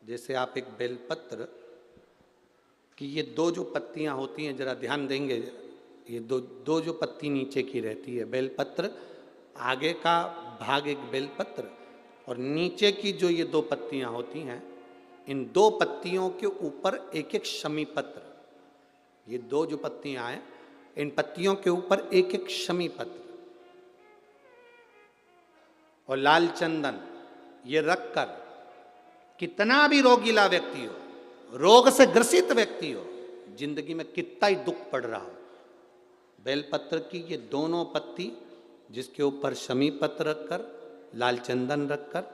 जैसे आप एक बेलपत्र कि ये दो जो पत्तियां होती हैं, जरा ध्यान देंगे, ये दो दो जो पत्ती नीचे की रहती है बेलपत्र, आगे का भाग एक बेलपत्र और नीचे की जो ये दो पत्तियां होती हैं, इन दो पत्तियों के ऊपर एक एक शमी पत्र। ये दो जो पत्तियां हैं, इन पत्तियों के ऊपर एक एक शमी पत्र और लाल चंदन ये रखकर कितना भी रोगीला व्यक्ति हो, रोग से ग्रसित व्यक्ति हो, जिंदगी में कितना ही दुख पड़ रहा हो, बेलपत्र की ये दोनों पत्ती जिसके ऊपर शमी पत्र रखकर, लाल चंदन रखकर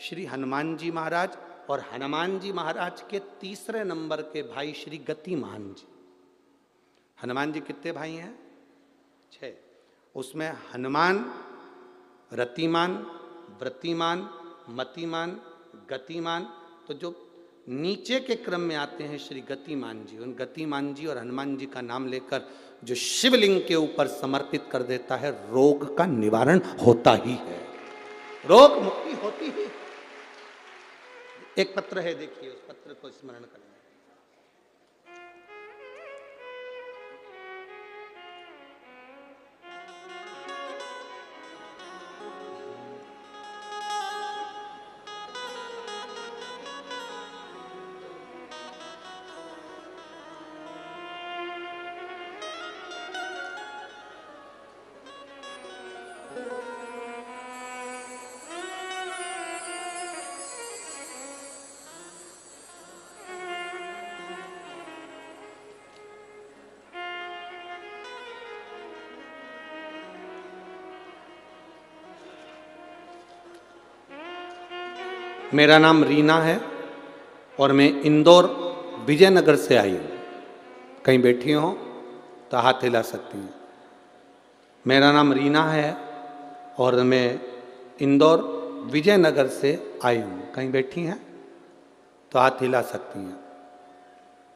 श्री हनुमान जी महाराज और हनुमान जी महाराज के तीसरे नंबर के भाई श्री गतिमान जी। हनुमान जी कितने भाई हैं? 6। उसमें हनुमान, रतिमान, व्रतिमान, मतिमान, गतिमान, तो जो नीचे के क्रम में आते हैं श्री गतिमान जी, उन गतिमान जी और हनुमान जी का नाम लेकर जो शिवलिंग के ऊपर समर्पित कर देता है, रोग का निवारण होता ही है, रोग मुक्ति होती ही। एक पत्र है, देखिए उस पत्र को स्मरण करें। मेरा नाम रीना है और मैं इंदौर विजयनगर से आई हूँ। कहीं बैठी हो तो हाथ हिला सकती हैं। मेरा नाम रीना है और मैं इंदौर विजयनगर से आई हूँ। कहीं बैठी हैं तो हाथ हिला सकती हैं।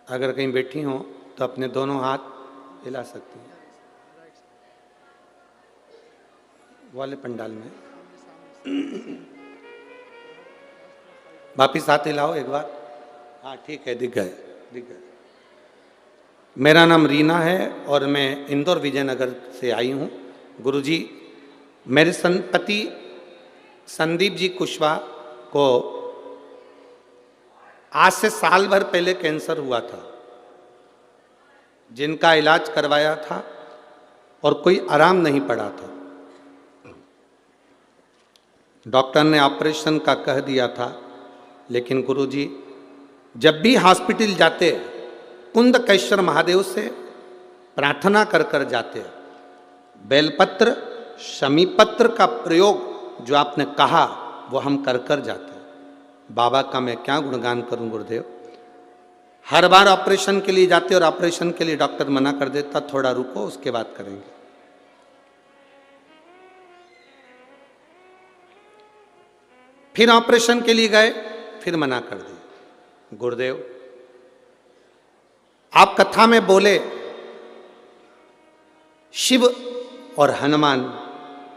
अगर कहीं बैठी हो तो अपने दोनों हाथ हिला सकती हैं। वाले पंडाल में वापिस हाथ हिलाओ एक बार। हाँ ठीक है, दिख गए, दिख गए। मेरा नाम रीना है और मैं इंदौर विजयनगर से आई हूँ। गुरुजी, मेरे पति संदीप जी कुशवाहा को आज से साल भर पहले कैंसर हुआ था, जिनका इलाज करवाया था और कोई आराम नहीं पड़ा था। डॉक्टर ने ऑपरेशन का कह दिया था, लेकिन गुरुजी जब भी हॉस्पिटल जाते कुंदकेश्वर महादेव से प्रार्थना कर कर जाते। बेलपत्र, शमीपत्र का प्रयोग जो आपने कहा वो हम कर कर जाते। बाबा का मैं क्या गुणगान करूं गुरुदेव। हर बार ऑपरेशन के लिए जाते और ऑपरेशन के लिए डॉक्टर मना कर देता, थोड़ा रुको उसके बाद करेंगे। फिर ऑपरेशन के लिए गए, फिर मना कर दिया। गुरुदेव आप कथा में बोले शिव और हनुमान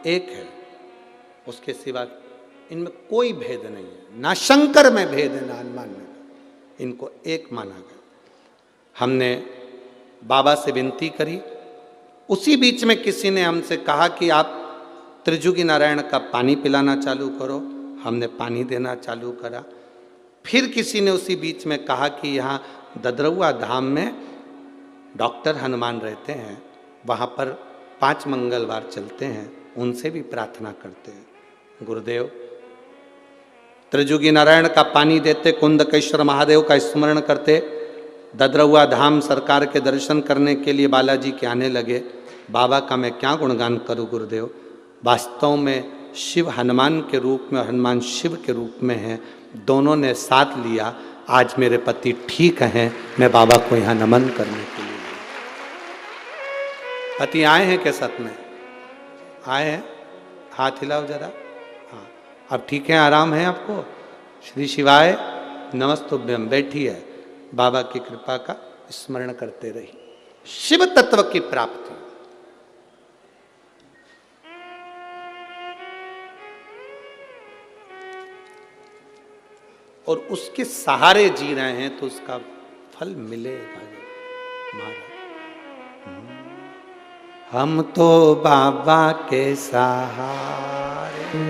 एक है, उसके सिवा इनमें कोई भेद नहीं है। ना शंकर में भेद है, ना हनुमान में, इनको एक माना गया। हमने बाबा से विनती करी। उसी बीच में किसी ने हमसे कहा कि आप त्रिजुगी नारायण का पानी पिलाना चालू करो। हमने पानी देना चालू करा। फिर किसी ने उसी बीच में कहा कि यहाँ ददरौआ धाम में डॉक्टर हनुमान रहते हैं, वहाँ पर 5 मंगलवार चलते हैं, उनसे भी प्रार्थना करते हैं। गुरुदेव त्रिजुगी नारायण का पानी देते, कुंदकेश्वर महादेव का स्मरण करते, ददरौआ धाम सरकार के दर्शन करने के लिए बालाजी के आने लगे। बाबा का मैं क्या गुणगान करूं गुरुदेव। वास्तव में शिव हनुमान के रूप में और हनुमान शिव के रूप में हैं, दोनों ने साथ लिया। आज मेरे पति ठीक हैं, मैं बाबा को यहाँ नमन करने के लिए। पति आए हैं क्या सत में? आए हैं? हाथ हिलाओ जरा। हाँ, अब ठीक है, आराम है आपको? श्री शिवाय नमस्तुभ्यम। बैठी है, बाबा की कृपा का स्मरण करते रही। शिव तत्व की प्राप्ति। और उसके सहारे जी रहे हैं तो उसका फल मिलेगा महाराज। हम तो बाबा के सहारे,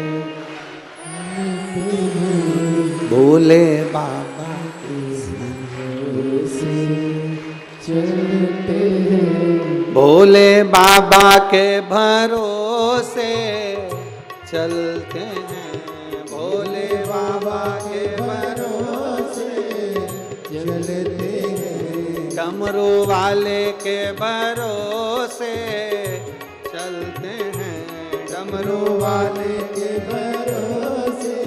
भोले बाबा के से चलते हैं, भोले बाबा के भरोसे चलते हैं, भोले बाबा के भरोसे चलते हैं, डमरू वाले के भरोसे चलते हैं, डमरू वाले के भरोसे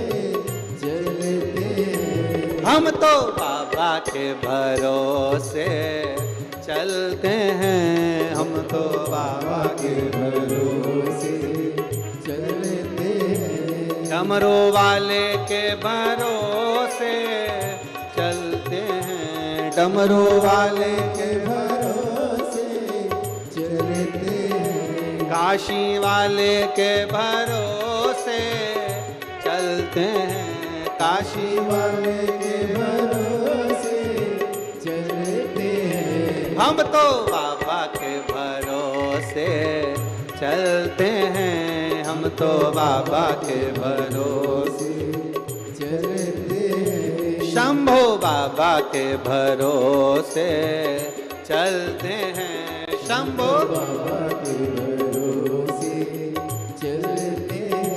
चलते हैं। हम तो बाबा के भरोसे चलते हैं, हम तो बाबा के भरोसे चलते हैं, डमरू वाले के भरोसे चलते हैं, डमरू वाले के भरोसे चलते हैं, काशी वाले के भरोसे चलते हैं, काशी वाले के भरोसे चलते हैं। हम तो बाबा के भरोसे चलते हैं, हम तो बाबा के भरोसे चलते हैं, शंभो बाबा के भरोसे चलते हैं, शंभो बाबा के भरोसे चलते हैं।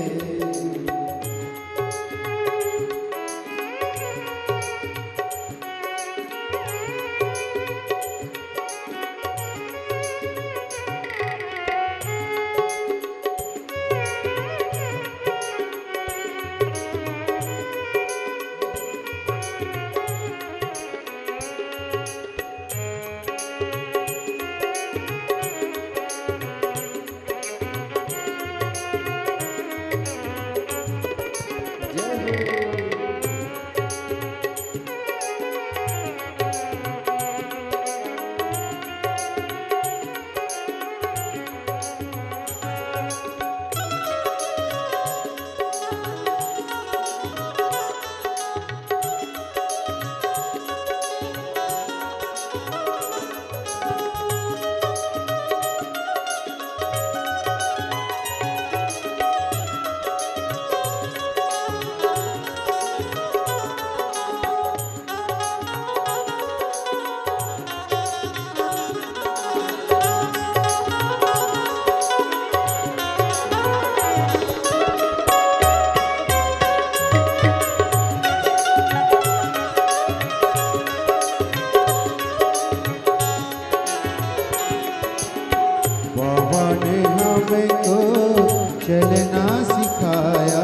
चलना सिखाया,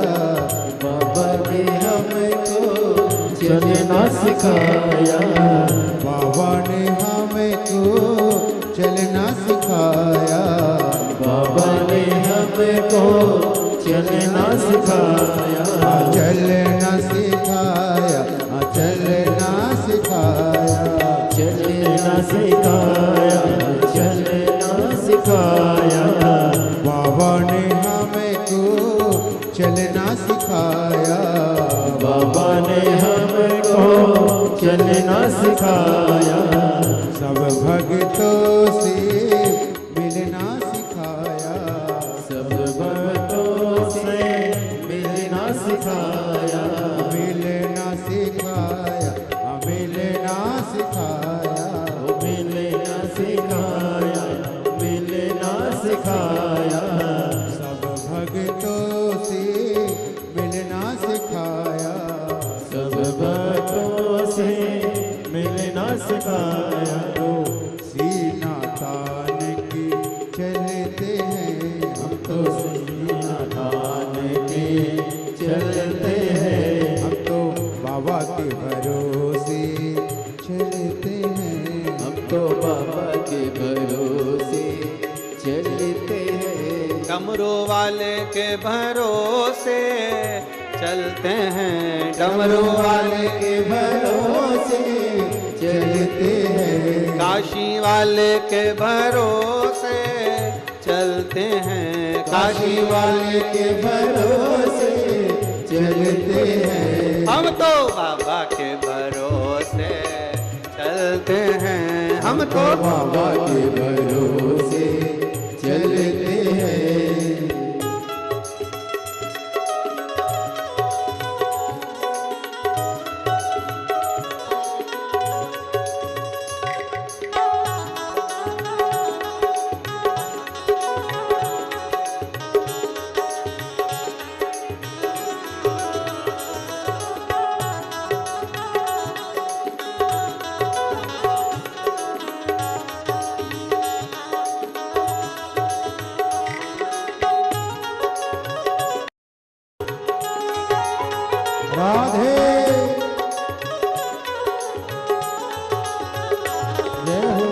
बाबा ने हमको चलना सिखाया, बाबा ने हमको चलना सिखाया, बाबा ने हमको चलना सिखाया, चलना सिखाया, चलना सिखाया, चलना सिखाया, चलना सिखाया, बाबा ने हमको चलना सिखाया, बाबा ने हमको चलना सिखाया, सब भक्तों से मिलना सिखाया, सब भक्तों से मिलना सिखाया, मिलना सिखाया, मिलना सिखाया, मिलना सिखाया, मिलना सिखाया, सब भक्तों से मिलना सिखाया, सब भक्तों से मिलना सिखाया। तो सीना तान के चलते हैं, हम तो सीना तान के चलते हैं, हम तो बाबा के भरोसे चलते हैं, हम तो बाबा के भरोसे चलते हैं, डमरू वाले के भरोसे चलते हैं, डमरू वाले के भरोसे चलते हैं, काशी वाले के भरोसे चलते हैं, काशी वाले के भरोसे चलते हैं। हम तो बाबा के भरोसे चलते हैं, हम तो बाबा के भरोसे चलते हैं। राधे जय हो।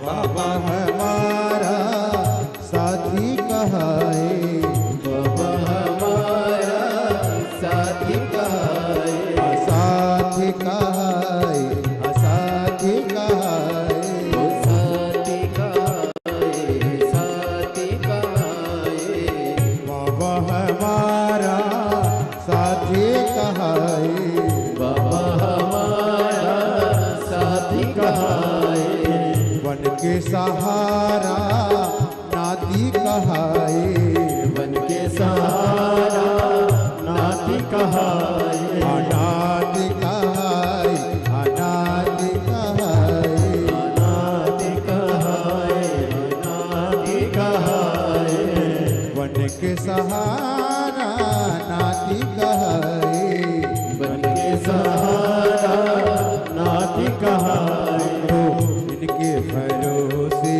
बाबा हमारा साथी कहाए, बाबा हमारा साथी कहाए, साथी कहाए, साथी कहाए, साथी कहाए, साथी कहाए। बाबा हमारा साथी कहाए, बाबा हमारा साथी कहाए, वन के सहारा नाती कहाए, वन के सहारा नाती कहाए, अनाथ कहाए, अनाथ कहाए, नाती कहाए, नाती कहाए। वन के सहारा नाती कहाए, वन के सहारा नाती कहाए। तो इनके भरोसे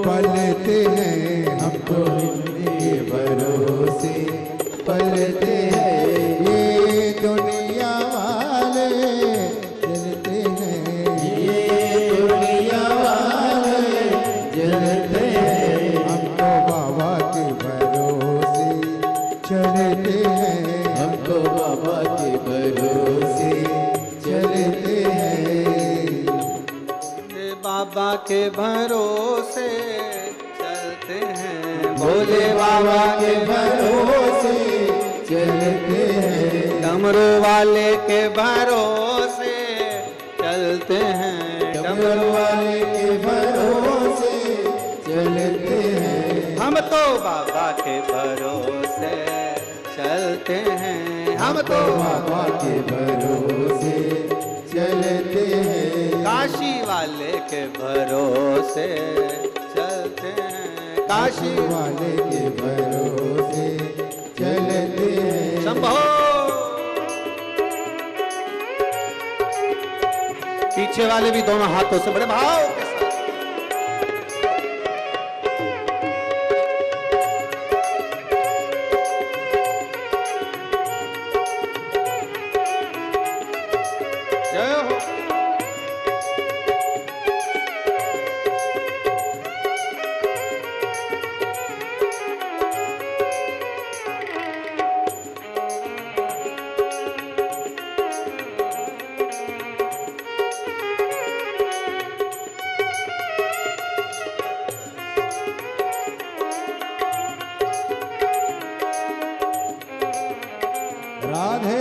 पलते हैं, हम तो इनके भरोसे पलते हैं। ये दुनिया वाले चलते हैं, ये दुनिया वाले जलते हैं। हम तो बाबा के भरोसे चलते हैं, हम तो बाबा के भरोसे चलते हैं। ये बाबा के भरोसे चलते हैं, भोले बाबा के भरोसे चलते हैं। डमरू वाले के भरोसे चलते हैं, डमरू वाले के भरोसे चलते हैं। हम तो बाबा के भरोसे चलते हैं, हम तो बाबा के भरोसे चलते हैं। काशी वाले के भरोसे चलते हैं, काशी वाले के भरोसे चलते हैं। शंभो। पीछे वाले भी दोनों हाथों से बड़े भाव के साथ जय हो। राधे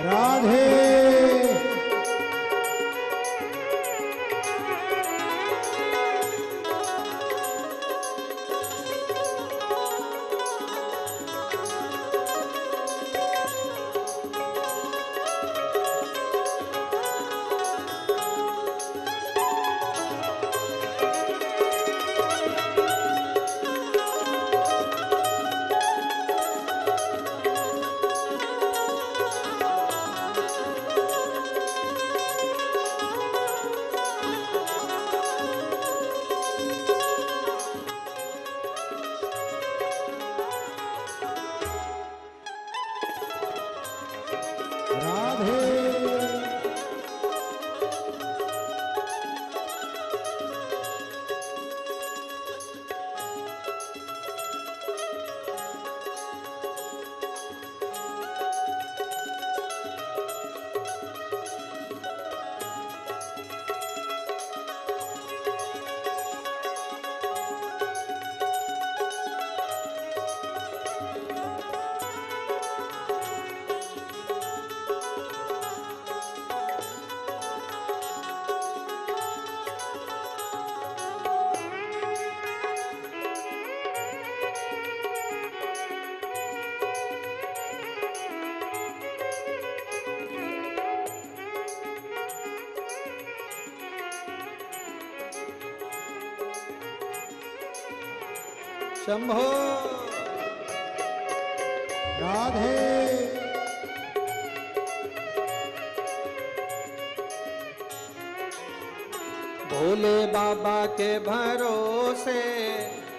राधे शंभो राधे भोले बाबा के भरोसे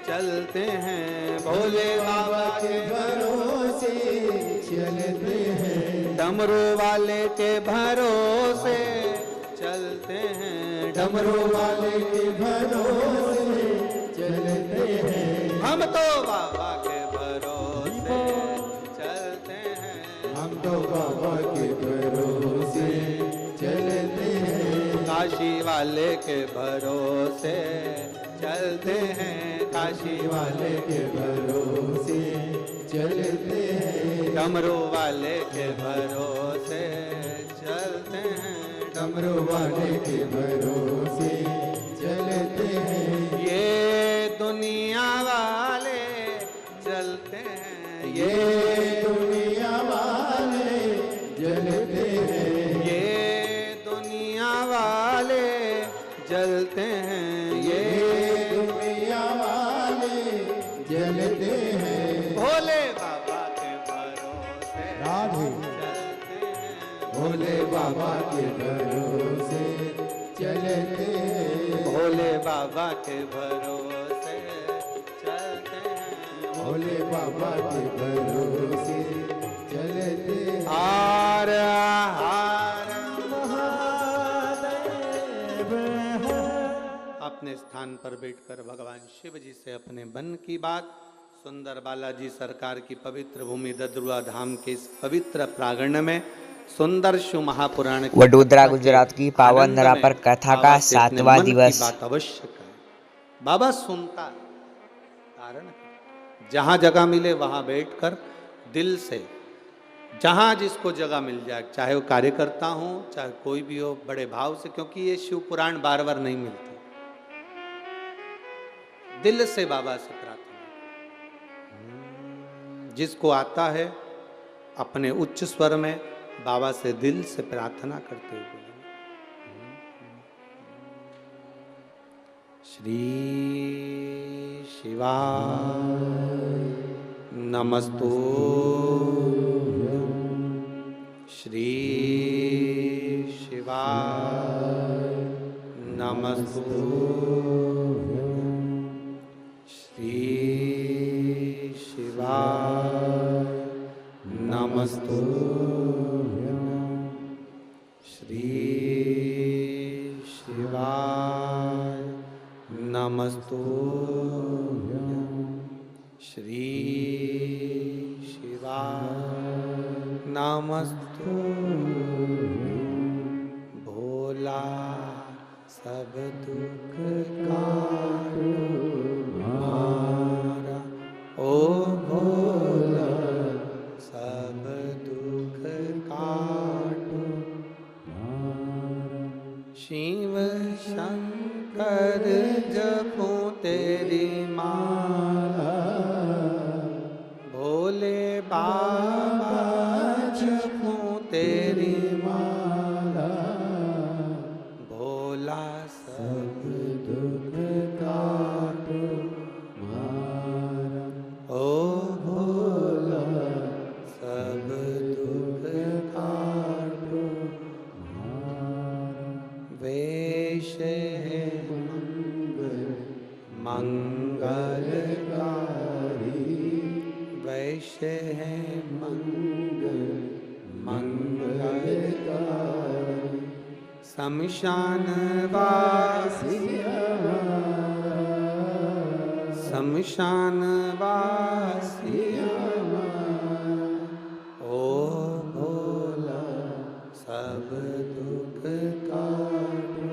चलते हैं, भोले बाबा के भरोसे चलते हैं, डमरू वाले के भरोसे चलते हैं, डमरू वाले के भरोसे चलते हैं, हम तो बाबा के भरोसे चलते हैं, हम तो बाबा के भरोसे चलते हैं, काशी वाले के भरोसे चलते हैं, काशी वाले के भरोसे चलते हैं, डमरू वाले के भरोसे चलते हैं, डमरू वाले के भरोसे चलते हैं, ये दुनिया वाले चलते हैं, ये दुनिया वाले जलते हैं, ये दुनिया वाले जलते हैं, ये दुनिया वाले जलते हैं, भोले बाबा के भरोसे राधे चलते हैं, भोले बाबा के भरोसे चलते हैं, भोले बाबा के भरोसे चलते हैं, भोले बाबा के भरोसे चलते हैं, हार हार अपने स्थान पर बैठकर भगवान शिव जी से अपने मन की बात सुंदर बालाजी सरकार की पवित्र भूमि ददरुआ धाम के इस पवित्र प्रांगण में सुंदर शिव महापुराण की वडोदरा कथा के गुजरात की पावन आनंद धरा में पर कथा बाबा का से अपने 7वां मन की दिवस। बात अवश्य करें। बाबा सुनता है, धारण करता है। जहां जगह मिले वहां बैठकर दिल से जहां जिसको जगह मिल जाए, चाहे वो कार्यकर्ता हो चाहे कोई भी हो, बड़े भाव से, क्योंकि ये शिव पुराण बार बार नहीं मिलते, दिल से बाबा से प्रार्थना। जिसको आता है अपने उच्च स्वर में बाबा से दिल से प्रार्थना करते हुए श्री शिवा नमस्तु, श्री शिवा नमस्तु, श्री शिवा नमस्तु, श्री शिवाय नमस्तु, श्री शिवाय नमस्तु, भोला सब दुख काटो हमारा, ओ भोला सब दुख का शमशान वासी शमशान वासी ओ भोला सब दुख काटो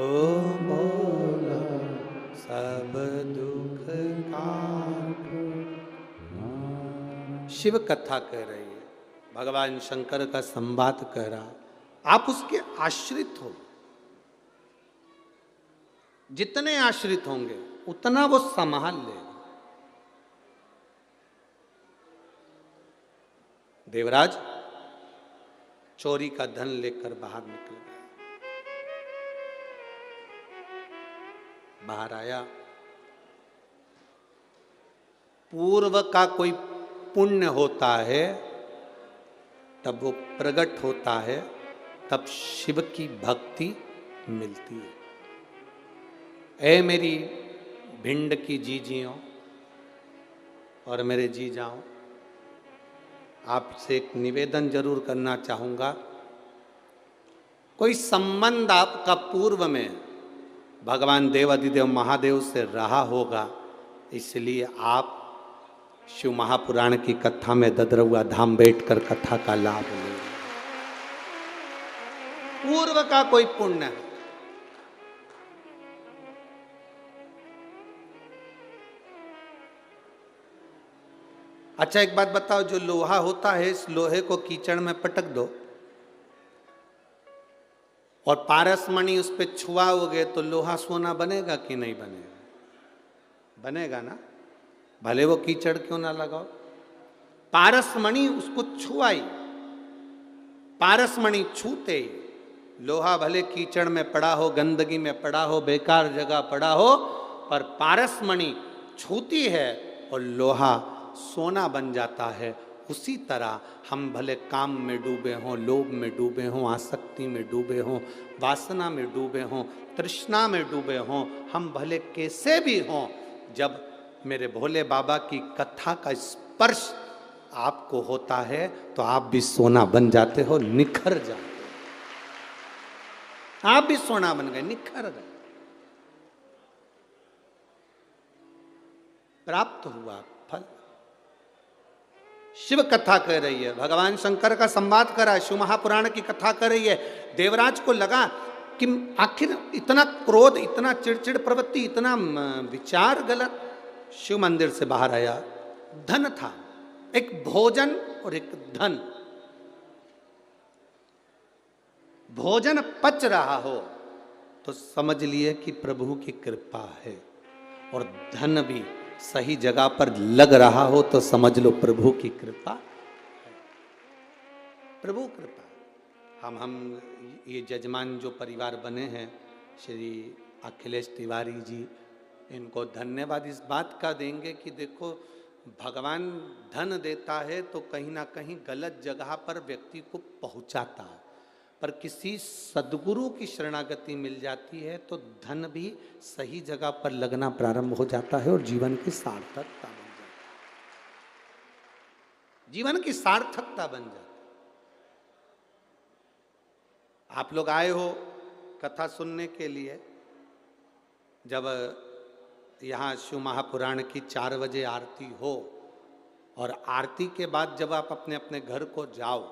ओ भोला सब दुख काटो। शिव कथा कह रही है, भगवान शंकर का संवाद कह रहा, आप उसके आश्रित हो। जितने आश्रित होंगे उतना वो संभाल लेगा। देवराज चोरी का धन लेकर बाहर निकल गया। बाहर आया, पूर्व का कोई पुण्य होता है तब वो प्रकट होता है, तब शिव की भक्ति मिलती है। ऐ मेरी भिंड की जीजियों और मेरे जी जाओ, आपसे एक निवेदन जरूर करना चाहूँगा। कोई संबंध आपका पूर्व में भगवान देवाधिदेव महादेव से रहा होगा, इसलिए आप शिव महापुराण की कथा में ददरुआ धाम बैठकर कथा का लाभ ले। पूर्व का कोई पुण्य है। अच्छा एक बात बताओ, जो लोहा होता है इस लोहे को कीचड़ में पटक दो और पारसमणि उस पर छुआओगे तो लोहा सोना बनेगा कि नहीं बनेगा? बनेगा ना, भले वो कीचड़ क्यों ना लगाओ। पारसमणि उसको छुआई, पारसमणि छूते ही लोहा भले कीचड़ में पड़ा हो, गंदगी में पड़ा हो, बेकार जगह पड़ा हो, पर पारसमणि छूती है और लोहा सोना बन जाता है। उसी तरह हम भले काम में डूबे हों, लोभ में डूबे हों, आसक्ति में डूबे हों, वासना में डूबे हों, तृष्णा में डूबे हों, हम भले कैसे भी हों, जब मेरे भोले बाबा की कथा का स्पर्श आपको होता है तो आप भी सोना बन जाते हो, निखर जाते हो। आप भी सोना बन गए, निखर गए, प्राप्त हुआ फल। शिव कथा कह रही है, भगवान शंकर का संवाद कर रहा है, शिव महापुराण की कथा कर रही है। देवराज को लगा कि आखिर इतना क्रोध, इतना चिड़चिड़ प्रवृत्ति, इतना विचार गलत। शिव मंदिर से बाहर आया, धन था, एक भोजन और एक धन। भोजन पच रहा हो तो समझ लिए कि प्रभु की कृपा है, और धन भी सही जगह पर लग रहा हो तो समझ लो प्रभु की कृपा है। प्रभु कृपा। हम ये जजमान जो परिवार बने हैं, श्री अखिलेश तिवारी जी, इनको धन्यवाद इस बात का देंगे कि देखो, भगवान धन देता है तो कहीं ना कहीं गलत जगह पर व्यक्ति को पहुंचाता है, पर किसी सद्गुरु की शरणागति मिल जाती है तो धन भी सही जगह पर लगना प्रारंभ हो जाता है और जीवन की सार्थकता बन जाती है। जीवन की सार्थकता बन जाती है। आप लोग आए हो कथा सुनने के लिए, जब यहाँ शिव महापुराण की 4 बजे आरती हो और आरती के बाद जब आप अपने अपने घर को जाओ,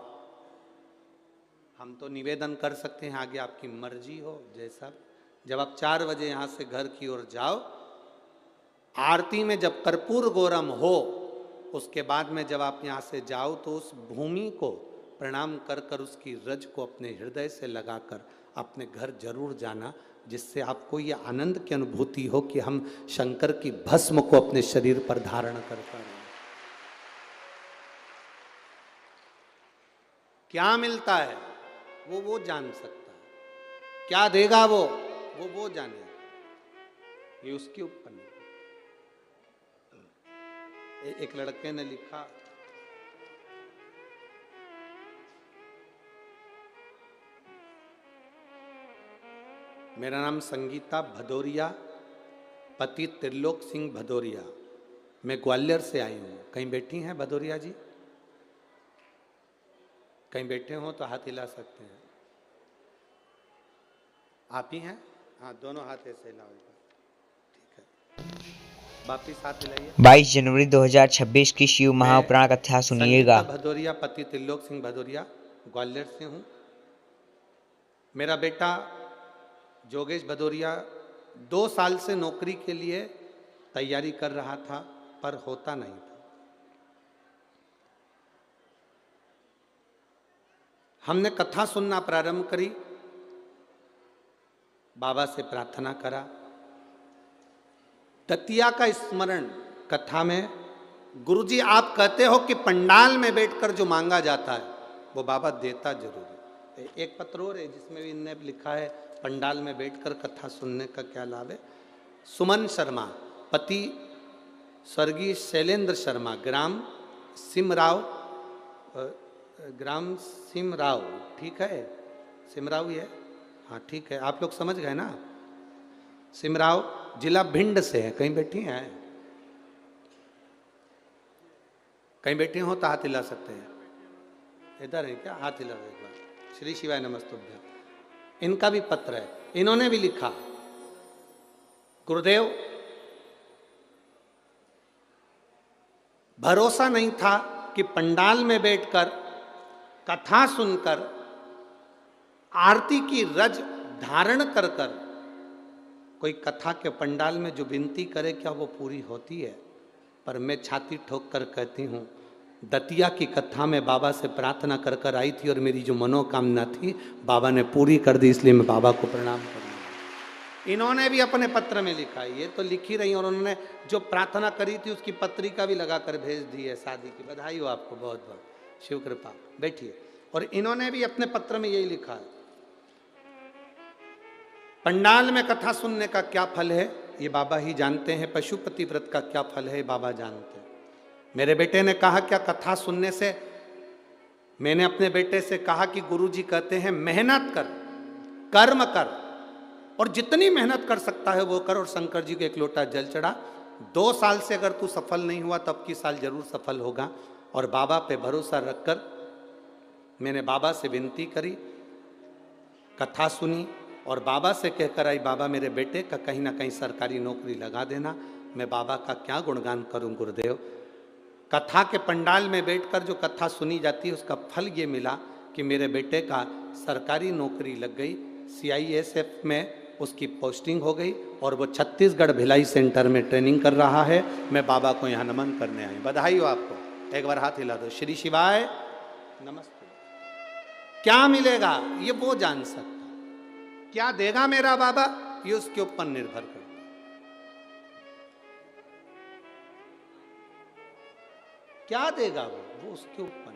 हम तो निवेदन कर सकते हैं, आगे आपकी मर्जी हो जैसा। जब आप 4 बजे यहाँ से घर की ओर जाओ, आरती में जब कर्पूर गौरम हो, उसके बाद में जब आप यहाँ से जाओ तो उस भूमि को प्रणाम कर कर उसकी रज को अपने हृदय से लगाकर अपने घर जरूर जाना, जिससे आपको ये आनंद की अनुभूति हो कि हम शंकर की भस्म को अपने शरीर पर धारण कर पा रहे हैं। क्या मिलता है वो जान सकता है, क्या देगा वो जाने, ये उसके ऊपर नहीं। एक लड़के ने लिखा, मेरा नाम संगीता भदौरिया, पति त्रिलोक सिंह भदौरिया, मैं ग्वालियर से आई हूँ। कहीं बैठी हैं भदौरिया जी? कहीं बैठे हो तो हाथ हिला सकते हैं। आप ही हैं? हाँ, दोनों हाथ ऐसे हिलाओ। ठीक है, वापिस हाथ हिलाइए। 22 जनवरी 2026 की शिव महापुराण कथा सुनिएगा। संगीता भदौरिया, पति त्रिलोक सिंह भदौरिया, ग्वालियर से हूँ। मेरा बेटा जोगेश भदौरिया 2 साल से नौकरी के लिए तैयारी कर रहा था, पर होता नहीं था। हमने कथा सुनना प्रारंभ करी, बाबा से प्रार्थना करा। दतिया का स्मरण कथा में, गुरुजी आप कहते हो कि पंडाल में बैठकर जो मांगा जाता है वो बाबा देता जरूर है। एक पत्र और है जिसमें भी इनने लिखा है पंडाल में बैठकर कथा सुनने का क्या लाभ है। सुमन शर्मा, पति स्वर्गीय शैलेंद्र शर्मा, ग्राम सिमराव, ठीक है, सिमराव ही है, हाँ ठीक है, आप लोग समझ गए ना। सिमराव जिला भिंड से है। कहीं बैठी हैं? कहीं बैठे हो तो हाथ हिला सकते हैं। इधर है क्या? हाथ हिला एक बार। श्री शिवाय नमस्तुभ्यं। इनका भी पत्र है, इन्होंने भी लिखा, गुरुदेव भरोसा नहीं था कि पंडाल में बैठकर कथा सुनकर आरती की रज धारण कर कर कोई कथा के पंडाल में जो विनती करे क्या वो पूरी होती है। पर मैं छाती ठोक कर कहती हूँ, दतिया की कथा में बाबा से प्रार्थना कर कर आई थी और मेरी जो मनोकामना थी बाबा ने पूरी कर दी, इसलिए मैं बाबा को प्रणाम कर रहा हूँ। इन्होंने भी अपने पत्र में लिखा, ये तो लिख ही रही और उन्होंने जो प्रार्थना करी थी उसकी पत्रिका भी लगा कर भेज दी है। शादी की बधाई हो आपको, बहुत बहुत शिव कृपा। बैठिए। और इन्होंने भी अपने पत्र में यही लिखा है, पंडाल में कथा सुनने का क्या फल है ये बाबा ही जानते हैं, पशुपति व्रत का क्या फल है बाबा जानते हैं। मेरे बेटे ने कहा क्या कथा सुनने से, मैंने अपने बेटे से कहा कि गुरुजी कहते हैं मेहनत कर, कर्म कर, और जितनी मेहनत कर सकता है वो कर। और शंकर जी को 1 लोटा जल चढ़ा। 2 साल से अगर तू सफल नहीं हुआ तब की साल जरूर सफल होगा। और बाबा पे भरोसा रखकर मैंने बाबा से विनती करी, कथा सुनी और बाबा से कहकर आई, बाबा मेरे बेटे का कहीं ना कहीं सरकारी नौकरी लगा देना। मैं बाबा का क्या गुणगान करूं गुरुदेव। कथा के पंडाल में बैठकर जो कथा सुनी जाती है उसका फल ये मिला कि मेरे बेटे का सरकारी नौकरी लग गई। CISF में उसकी पोस्टिंग हो गई और वो छत्तीसगढ़ भिलाई सेंटर में ट्रेनिंग कर रहा है। मैं बाबा को यहाँ नमन करने आई। बधाई हो आपको, एक बार हाथ हिला दो। श्री शिवाय नमस्ते। क्या मिलेगा ये वो जान सकता, क्या देगा मेरा बाबा ये उसके ऊपर निर्भर करता। क्या देगा वो उसके ऊपर।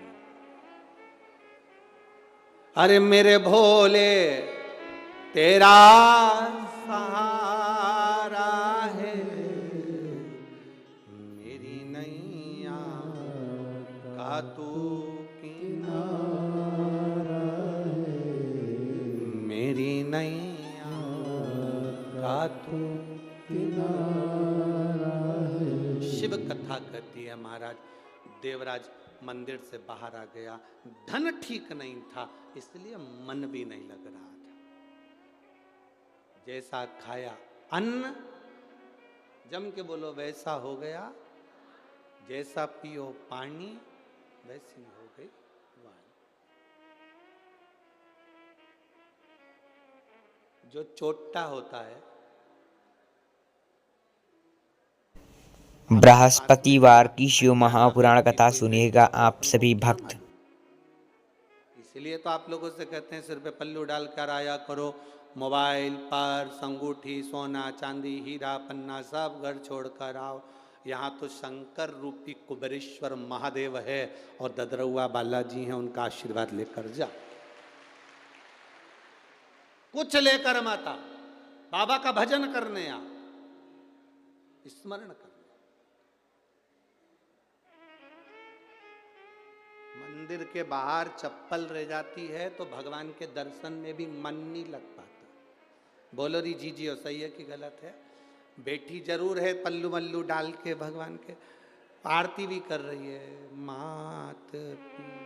अरे मेरे भोले तेरा सहारा है, मेरी नैया का तू किनारा है, मेरी नैया का तू किनारा है। शिव कथा कहती है महाराज, देवराज मंदिर से बाहर आ गया, धन ठीक नहीं था इसलिए मन भी नहीं लग रहा था। जैसा खाया अन्न, जम के बोलो वैसा हो गया, जैसा पियो पानी वैसी हो गई वाणी। जो चोट्टा होता है, बृहस्पतिवार की शिव महापुराण कथा सुनिएगा आप सभी भक्त। इसलिए तो आप लोगों से कहते हैं सिर पे पल्लू डाल कर आया करो। मोबाइल, पर्स, अंगूठी, सोना चांदी, हीरा पन्ना सब घर छोड़ कर आओ। यहाँ तो शंकर रूपी कुबेरेश्वर महादेव है और ददरउआ बालाजी हैं, उनका आशीर्वाद लेकर जा। कुछ लेकर माता बाबा का भजन करने आ, स्मरण कर। मंदिर के बाहर चप्पल रह जाती है तो भगवान के दर्शन में भी मन नहीं लग पाता। बोलो री जी सही है कि गलत है? बैठी जरूर है पल्लू मल्लू डाल के, भगवान के आरती भी कर रही है। मात पिता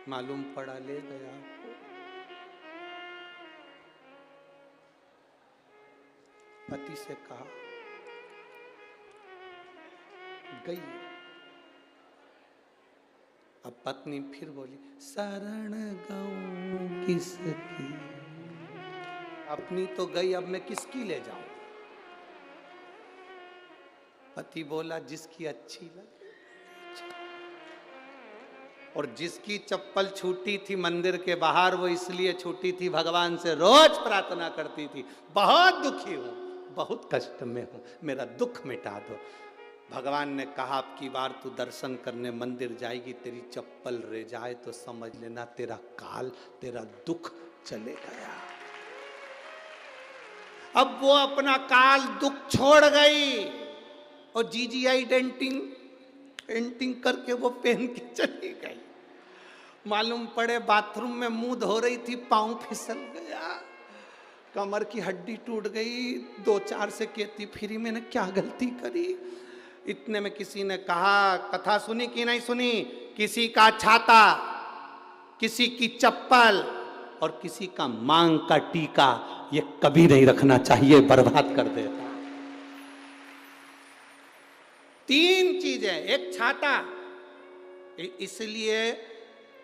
मालूम पड़ा ले गया आपको। पति से कहा गई। अब पत्नी फिर बोली शरण गाऊं किसकी, अपनी तो गई, अब मैं किसकी ले जाऊं। पति बोला जिसकी अच्छी लगे। और जिसकी चप्पल छूटी थी मंदिर के बाहर, वो इसलिए छूटी थी, भगवान से रोज प्रार्थना करती थी, बहुत दुखी हूं, बहुत कष्ट में हूं, मेरा दुख मिटा दो। भगवान ने कहा अब की बार तू दर्शन करने मंदिर जाएगी, तेरी चप्पल रह जाए तो समझ लेना तेरा काल, तेरा दुख चले गया। अब वो अपना काल दुख छोड़ गई और जीजीआई पेंटिंग करके वो पहन के चली गई। मालूम पड़े बाथरूम में मुंह धो रही थी, पांव फिसल गया, कमर की हड्डी टूट गई, 2-4 से कहती फिरी मैंने क्या गलती करी। इतने में किसी ने कहा कथा सुनी कि नहीं सुनी, किसी का छाता, किसी की चप्पल और किसी का मांग का टीका, ये कभी नहीं रखना चाहिए, बर्बाद कर देता। 3 चीजें, एक छाता, इसलिए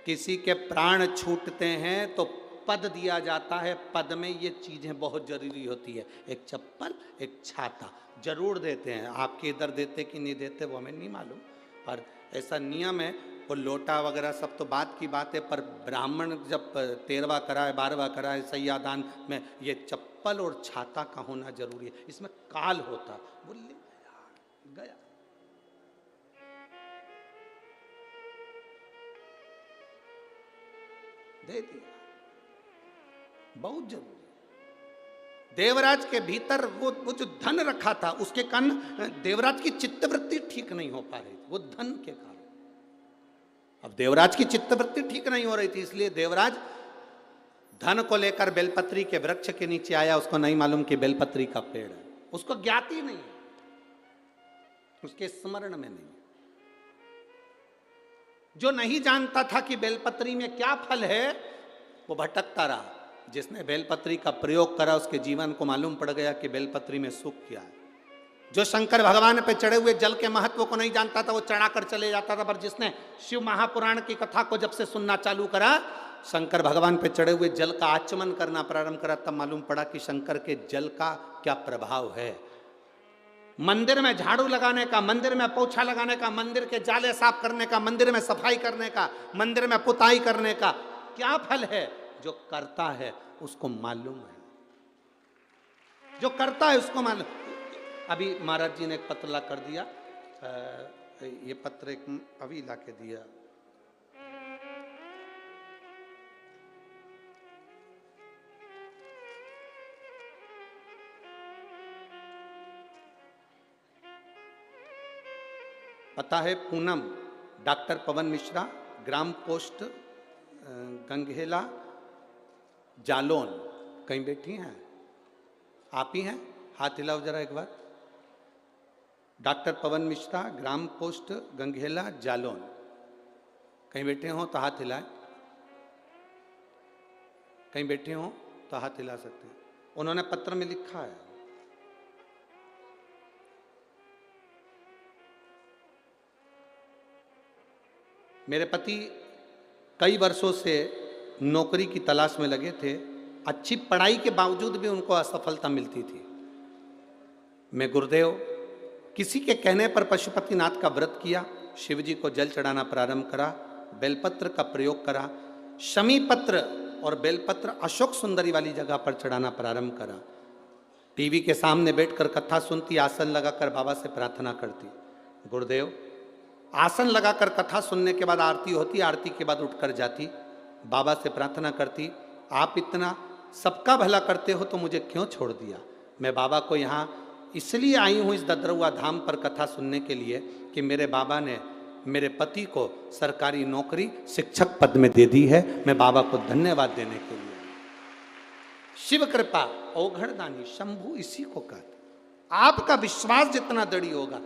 किसी के प्राण छूटते हैं तो पद दिया जाता है, पद में ये चीजें बहुत जरूरी होती है, एक चप्पल, एक छाता जरूर देते हैं। आपके इधर देते कि नहीं देते वो हमें नहीं मालूम, पर ऐसा नियम है। वो लोटा वगैरह सब तो बात की बात है, पर ब्राह्मण जब 13वां कराए 12वां कराए सैयादान में ये चप्पल और छाता का होना जरूरी है, इसमें काल होता। बोले गया दे दिया, बहुत जरूरी। देवराज के भीतर वो जो धन रखा था उसके कारण देवराज की चित्तवृत्ति ठीक नहीं हो पा रही थी, वो धन के कारण। अब देवराज की चित्तवृत्ति ठीक नहीं हो रही थी, इसलिए देवराज धन को लेकर बेलपत्री के वृक्ष के नीचे आया। उसको नहीं मालूम कि बेलपत्री का पेड़ है, उसको ज्ञात ही नहीं, उसके स्मरण में नहीं। जो नहीं जानता था कि बेलपत्री में क्या फल है वो भटकता रहा। जिसने बेलपत्री का प्रयोग करा उसके जीवन को मालूम पड़ गया कि बेलपत्री में सुख क्या है। जो शंकर भगवान पे चढ़े हुए जल के महत्व को नहीं जानता था वो चढ़ाकर चले जाता था, पर जिसने शिव महापुराण की कथा को जब से सुनना चालू करा, शंकर भगवान पे चढ़े हुए जल का आचमन करना प्रारंभ करा, तब मालूम पड़ा कि शंकर के जल का क्या प्रभाव है। मंदिर में झाड़ू लगाने का, मंदिर में पोछा लगाने का, मंदिर के जाले साफ करने का, मंदिर में सफाई करने का, मंदिर में पुताई करने का क्या फल है। जो करता है उसको मालूम है, जो करता है उसको मालूम। अभी महाराज जी ने एक पत्र ला कर दिया, ये पत्र एक अभी ला के दिया। पता है पूनम, डॉक्टर पवन मिश्रा, ग्राम पोस्ट गंगहेला, जालौन। कहीं बैठी हैं आप ही हैं, हाथ हिलाओ जरा एक बार। डॉक्टर पवन मिश्रा, ग्राम पोस्ट गंगहेला, जालौन। कहीं बैठे हो तो हाथ हिलाएं, कहीं बैठे हो तो हाथ हिला सकते हैं। उन्होंने पत्र में लिखा है, मेरे पति कई वर्षों से नौकरी की तलाश में लगे थे, अच्छी पढ़ाई के बावजूद भी उनको असफलता मिलती थी। मैं गुरुदेव किसी के कहने पर पशुपतिनाथ का व्रत किया, शिव जी को जल चढ़ाना प्रारंभ करा, बेलपत्र का प्रयोग करा, शमी पत्र और बेलपत्र अशोक सुंदरी वाली जगह पर चढ़ाना प्रारंभ करा। टीवी के सामने बैठकर कथा सुनती, आसन लगाकर बाबा से प्रार्थना करती। गुरुदेव आसन लगाकर कथा सुनने के बाद आरती होती, आरती के बाद उठकर जाती, बाबा से प्रार्थना करती, आप इतना सबका भला करते हो तो मुझे क्यों छोड़ दिया। मैं बाबा को यहाँ इसलिए आई हूँ इस ददरुआ धाम पर कथा सुनने के लिए कि मेरे बाबा ने मेरे पति को सरकारी नौकरी शिक्षक पद में दे दी है। मैं बाबा को धन्यवाद देने के लिए। शिव कृपा औघड़दानी शंभु इसी को कहते। आपका विश्वास जितना दृढ़ होगा,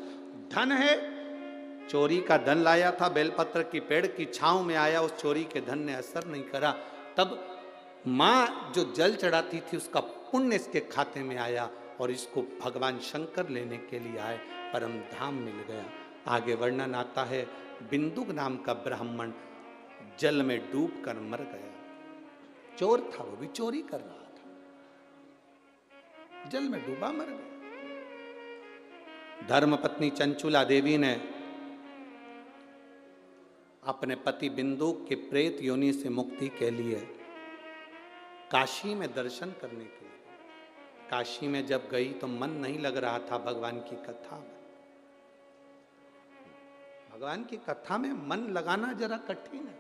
धन है चोरी का धन लाया था, बेलपत्र की पेड़ की छांव में आया, उस चोरी के धन ने असर नहीं करा। तब माँ जो जल चढ़ाती थी उसका पुण्य इसके खाते में आया और इसको भगवान शंकर लेने के लिए आए, परम धाम मिल गया। आगे वर्णन आता है, बिंदुक नाम का ब्राह्मण जल में डूब कर मर गया। चोर था, वो भी चोरी कर रहा था, जल में डूबा मर गया। धर्मपत्नी चंचुला देवी ने अपने पति बिंदुक के प्रेत योनि से मुक्ति के लिए काशी में दर्शन करने के लिए, काशी में जब गई तो मन नहीं लग रहा था भगवान की कथा में। भगवान की कथा में मन लगाना जरा कठिन है।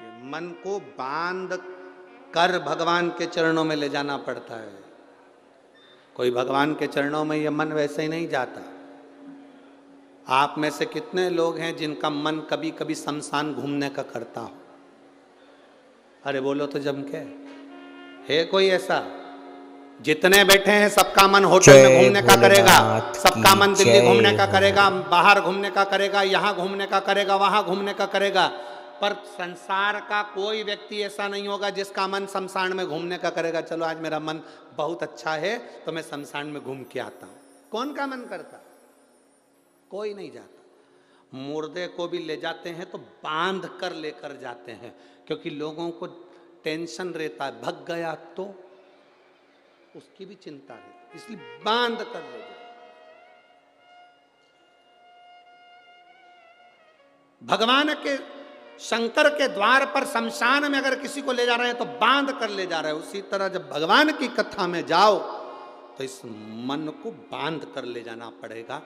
ये मन को बांध कर भगवान के चरणों में ले जाना पड़ता है। कोई भगवान के चरणों में ये मन वैसे ही नहीं जाता। आप में से कितने लोग हैं जिनका मन कभी कभी शमशान घूमने का करता हो? अरे बोलो तो जम के, है कोई ऐसा? जितने बैठे हैं सबका मन होटल में घूमने का करेगा, सबका मन दिल्ली घूमने का करेगा, बाहर घूमने का करेगा, यहाँ घूमने का करेगा, वहां घूमने का करेगा। पर संसार का कोई व्यक्ति ऐसा नहीं होगा जिसका मन शमशान में घूमने का करेगा। चलो आज मेरा मन बहुत अच्छा है तो मैं शमशान में घूम के आता हूं। कौन का मन करता? कोई नहीं जाता। मुर्दे को भी ले जाते हैं तो बांध कर लेकर जाते हैं, क्योंकि लोगों को टेंशन रहता है, भग गया तो उसकी भी चिंता रहती, इसलिए बांध कर ले जाते। भगवान के शंकर के द्वार पर शमशान में अगर किसी को ले जा रहे हैं तो बांध कर ले जा रहे हैं। उसी तरह जब भगवान की कथा में जाओ तो इस मन को बांध कर ले जाना पड़ेगा।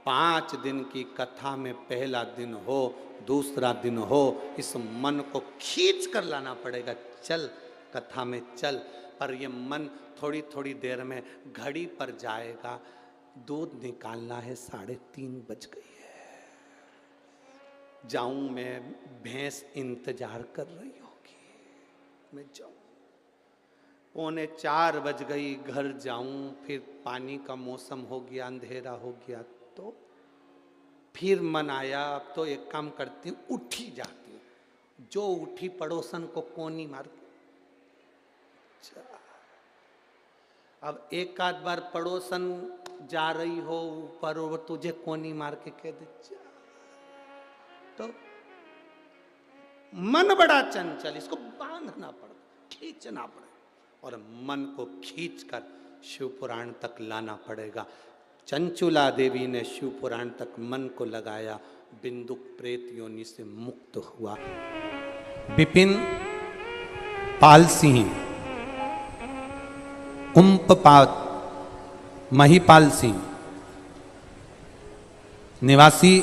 5 दिन की कथा में पहला दिन हो, दूसरा दिन हो, इस मन को खींच कर लाना पड़ेगा। चल कथा में चल। पर ये मन थोड़ी थोड़ी देर में घड़ी पर जाएगा। दूध निकालना है, 3:30 बज गई है, जाऊं मैं, भैंस इंतजार कर रही होगी, मैं जाऊं। 3:45 बज गई, घर जाऊं, फिर पानी का मौसम हो गया, अंधेरा हो गया, तो फिर मन आया अब तो एक काम करती हूँ, उठी जाती हूँ। जो उठी पड़ोसन को कोनी मार, अब एक आध बार पड़ोसन जा रही हो ऊपर और तुझे कोनी मार के कह दे तो मन बड़ा चंचल, इसको बांधना पड़ता, खींचना पड़ेगा और मन को खींचकर शिव पुराण तक लाना पड़ेगा। चंचुला देवी ने शिव पुराण तक मन को लगाया, बिंदुक प्रेत योनि से मुक्त हुआ। विपिन पाल सिंह, कुंपपात महिपाल सिंह, निवासी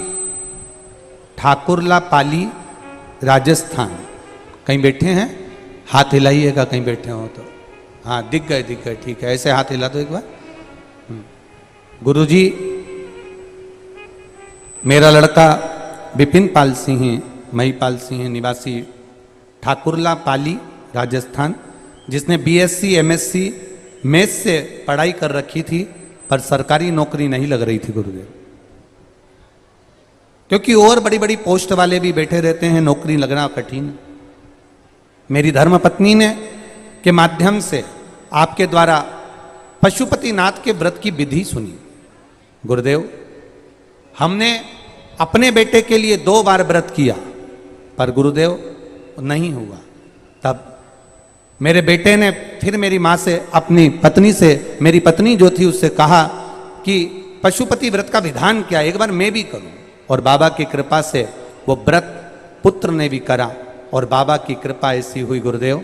ठाकुरला पाली, राजस्थान। कहीं बैठे हैं? हाथ हिलाइएगा कहीं बैठे हो तो। हाँ दिख गए, ठीक है, ऐसे हाथ हिला दो एक बार। गुरुजी, मेरा लड़का विपिन पाल सिंह, महिपाल सिंह, निवासी ठाकुरला पाली, राजस्थान, जिसने बीएससी एमएससी मैथ से पढ़ाई कर रखी थी पर सरकारी नौकरी नहीं लग रही थी गुरुदेव, क्योंकि और बड़ी बड़ी पोस्ट वाले भी बैठे रहते हैं, नौकरी लगना कठिन। मेरी धर्मपत्नी ने के माध्यम से आपके द्वारा पशुपतिनाथ के व्रत की विधि सुनी। गुरुदेव, हमने अपने बेटे के लिए 2 बार व्रत किया पर गुरुदेव नहीं हुआ। तब मेरे बेटे ने फिर मेरी माँ से, अपनी पत्नी से, मेरी पत्नी जो थी उससे कहा कि पशुपति व्रत का विधान क्या, एक बार मैं भी करूं। और बाबा की कृपा से वो व्रत पुत्र ने भी करा और बाबा की कृपा ऐसी हुई गुरुदेव,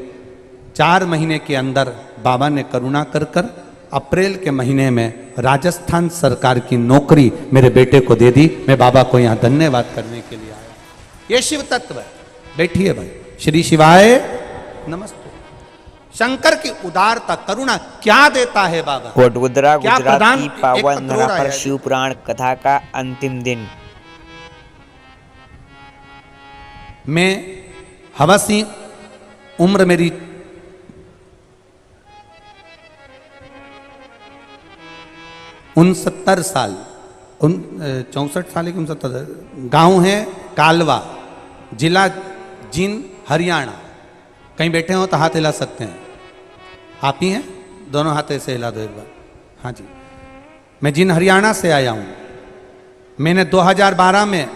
4 महीने के अंदर बाबा ने करुणा कर कर अप्रैल के महीने में राजस्थान सरकार की नौकरी मेरे बेटे को दे दी। मैं बाबा को यहाँ धन्यवाद करने के लिए आया। ये शिव तत्व है। बैठिए भाई। श्री शिवाय नमस्ते। शंकर की उदारता, करुणा क्या देता है बाबा। कोटगुदरा क्या गुजरात प्रदान की एक पावन कटोरा धरा पर है। शिव पुराण कथा का अंतिम दिन। मैं हवसी, उम्र मेरी 69 साल 64 साल है कि 69, गांव है कालवा, जिला जींद, हरियाणा। कहीं बैठे हो तो हाथ हिला सकते हैं। आप ही हैं? दोनों हाथ ऐसे हिला दो एक बार। हाँ जी, मैं जींद हरियाणा से आया हूं। मैंने 2012 में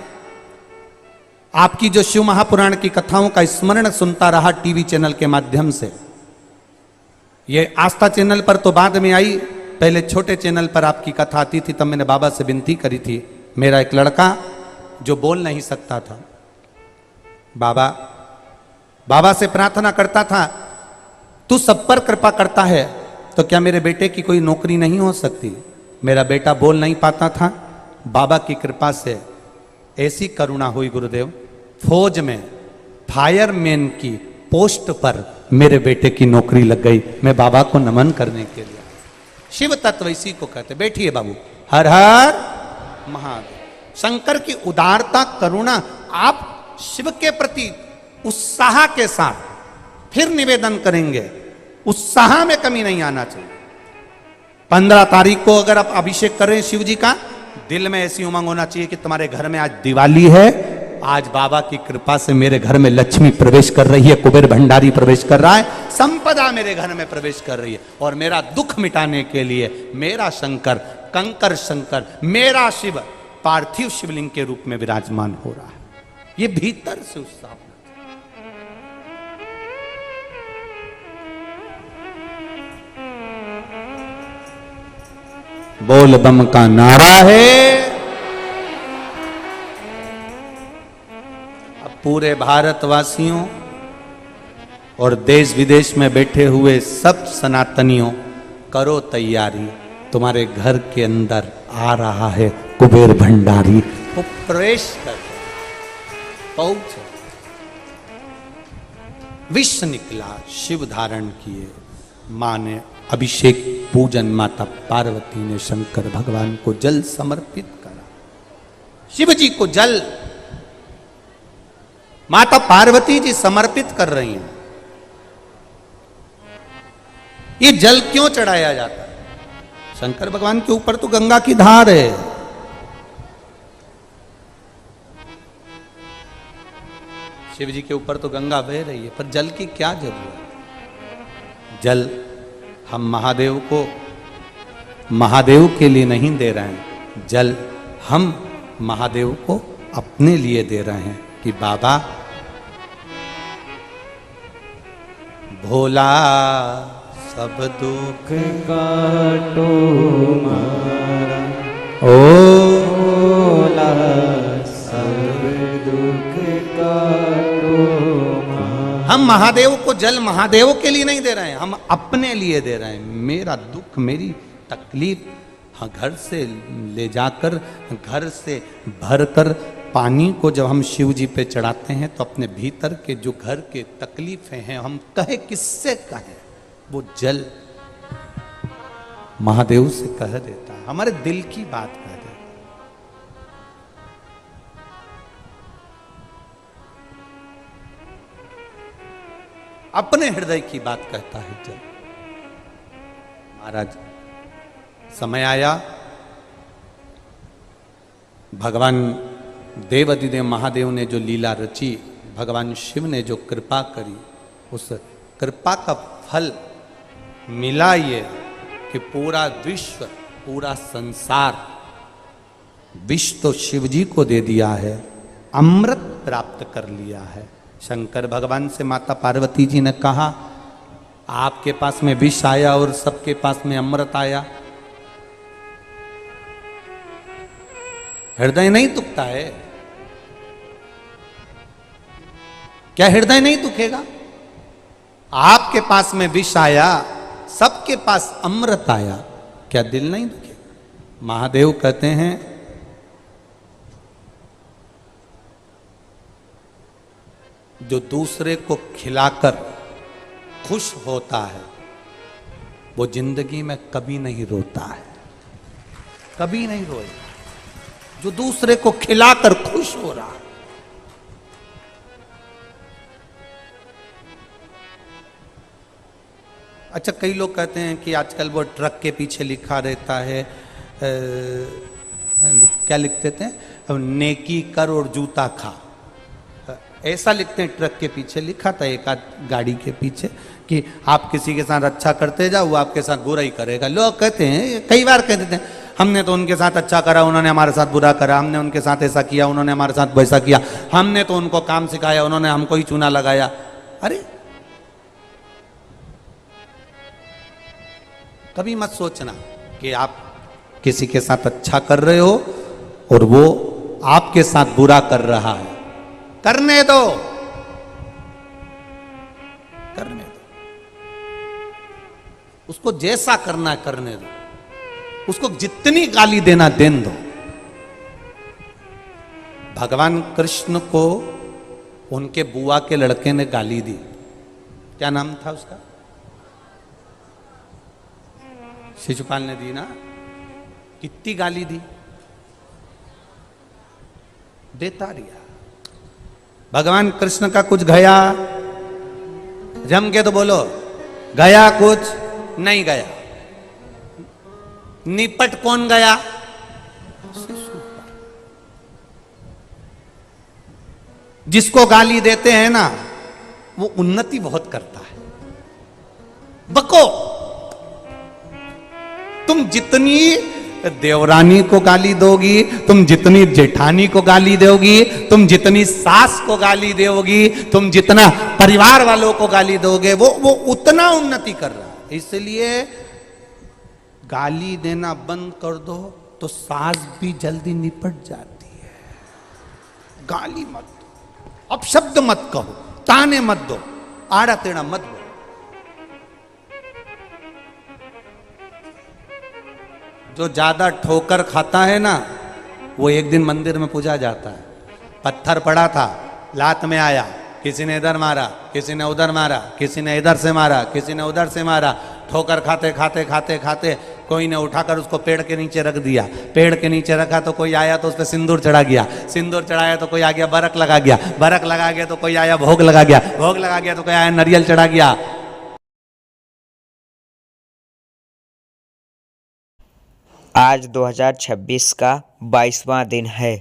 आपकी जो शिव महापुराण की कथाओं का स्मरण सुनता रहा टीवी चैनल के माध्यम से। ये आस्था चैनल पर तो बाद में आई, पहले छोटे चैनल पर आपकी कथा आती थी। तब मैंने बाबा से विनती करी थी, मेरा एक लड़का जो बोल नहीं सकता था, बाबा से प्रार्थना करता था, तू सब पर कृपा करता है तो क्या मेरे बेटे की कोई नौकरी नहीं हो सकती? मेरा बेटा बोल नहीं पाता था। बाबा की कृपा से ऐसी करुणा हुई गुरुदेव, फौज में फायरमैन की पोस्ट पर मेरे बेटे की नौकरी लग गई। मैं बाबा को नमन करने के लिए, शिव तत्व इसी को कहते। बैठिए बाबू। हर हर महादेव। शंकर की उदारता, करुणा, आप शिव के प्रति उत्साह के साथ फिर निवेदन करेंगे, उत्साह में कमी नहीं आना चाहिए। 15 तारीख को अगर आप अभिषेक करें शिव जी का, दिल में ऐसी उमंग होना चाहिए कि तुम्हारे घर में आज दिवाली है, आज बाबा की कृपा से मेरे घर में लक्ष्मी प्रवेश कर रही है, कुबेर भंडारी प्रवेश कर रहा है, संपदा मेरे घर में प्रवेश कर रही है, और मेरा दुख मिटाने के लिए मेरा शंकर, कंकर शंकर, मेरा शिव पार्थिव शिवलिंग के रूप में विराजमान हो रहा है। ये भीतर से उत्साह। बोल बम का नारा है। अब पूरे भारतवासियों और देश विदेश में बैठे हुए सब सनातनियों, करो तैयारी, तुम्हारे घर के अंदर आ रहा है कुबेर भंडारी। वो प्रवेश कर पहुंचे, विष निकला, शिव धारण किए। मां ने अभिषेक पूजन, माता पार्वती ने शंकर भगवान को जल समर्पित करा। शिव जी को जल माता पार्वती जी समर्पित कर रही हैं। ये जल क्यों चढ़ाया जाता है? शंकर भगवान के ऊपर तो गंगा की धार है। शिव जी के ऊपर तो गंगा बह रही है, पर जल की क्या जरूरत? जल हम महादेव को, महादेव के लिए नहीं दे रहे हैं, जल हम महादेव को अपने लिए दे रहे हैं कि बाबा भोला सब दुख काटो मारा, ओ भोला सब दुख काटो मारा। हम महादेव को जल महादेव के लिए नहीं दे रहे हैं, हम अपने लिए दे रहे हैं। मेरा दुख, मेरी तकलीफ, हाँ, घर से ले जाकर, घर से भरकर पानी को जब हम शिव जी पे चढ़ाते हैं तो अपने भीतर के जो घर के तकलीफें हैं, हम कहे किससे कहें, वो जल महादेव से कह देता है, हमारे दिल की बात कह देता है। अपने हृदय की बात कहता है जल। महाराज, समय आया, भगवान देवाधिदेव महादेव ने जो लीला रची, भगवान शिव ने जो कृपा करी, उस कृपा का फल मिला ये कि पूरा विश्व, पूरा संसार, विश्व तो शिव जी को दे दिया है, अमृत प्राप्त कर लिया है। शंकर भगवान से माता पार्वती जी ने कहा, आपके पास में विष आया और सबके पास में अमृत आया, हृदय नहीं दुखता है क्या? हृदय नहीं दुखेगा? आपके पास में विष आया, सबके पास अमृत आया, क्या दिल नहीं दुखेगा? महादेव कहते हैं, जो दूसरे को खिलाकर खुश होता है वो जिंदगी में कभी नहीं रोता है, कभी नहीं रोएगा। जो दूसरे को खिलाकर खुश हो रहा है, अच्छा, कई लोग कहते हैं कि आजकल वो ट्रक के पीछे लिखा रहता है वो क्या लिखते थे, नेकी कर और जूता खा, ऐसा लिखते हैं। ट्रक के पीछे लिखा था एक आध गाड़ी के पीछे कि आप किसी के साथ अच्छा करते जाओ, वो आपके साथ बुरा ही करेगा। लोग कहते हैं, कई बार कहते थे, हमने तो उनके साथ अच्छा करा, उन्होंने हमारे साथ बुरा करा, हमने उनके साथ ऐसा किया, उन्होंने हमारे साथ वैसा किया, हमने तो उनको काम सिखाया, उन्होंने हमको ही चूना लगाया। अरे कभी मत सोचना कि आप किसी के साथ अच्छा कर रहे हो और वो आपके साथ बुरा कर रहा है। करने दो, करने दो, उसको जैसा करना है करने दो, उसको जितनी गाली देना देन दो। भगवान कृष्ण को उनके बुआ के लड़के ने गाली दी, क्या नाम था उसका, शिशुपाल ने दी ना, कितनी गाली दी, देता रिया। भगवान कृष्ण का कुछ गया, जम के तो बोलो, गया कुछ नहीं गया। निपट कौन गया, जिसको गाली देते हैं ना वो उन्नति बहुत करता है। बको, तुम जितनी देवरानी को गाली दोगी, तुम जितनी जेठानी को गाली दोगी, तुम जितनी सास को गाली दोगी, तुम जितना परिवार वालों को गाली दोगे, वो उतना उन्नति कर रहा है। इसलिए गाली देना बंद कर दो तो सास भी जल्दी निपट जाती है। गाली मत दो, अपशब्द मत कहो, ताने मत दो, आड़ा टेढ़ा मत दो। जो ज्यादा ठोकर खाता है ना वो एक दिन मंदिर में पूजा जाता है। पत्थर पड़ा था, लात में आया, किसी ने इधर मारा, किसी ने उधर मारा, किसी ने इधर से मारा, किसी ने उधर से मारा। ठोकर खाते खाते खाते खाते कोई ने उठाकर उसको पेड़ के नीचे रख दिया। पेड़ के नीचे रखा तो कोई आया तो उस पर सिंदूर चढ़ा गया, सिंदूर चढ़ाया तो कोई आ गया बरक लगा गया, बरक लगा गया तो कोई आया भोग लगा गया, भोग लगा गया तो कोई आया नारियल चढ़ा गया। आज 2026 का 22वां दिन है।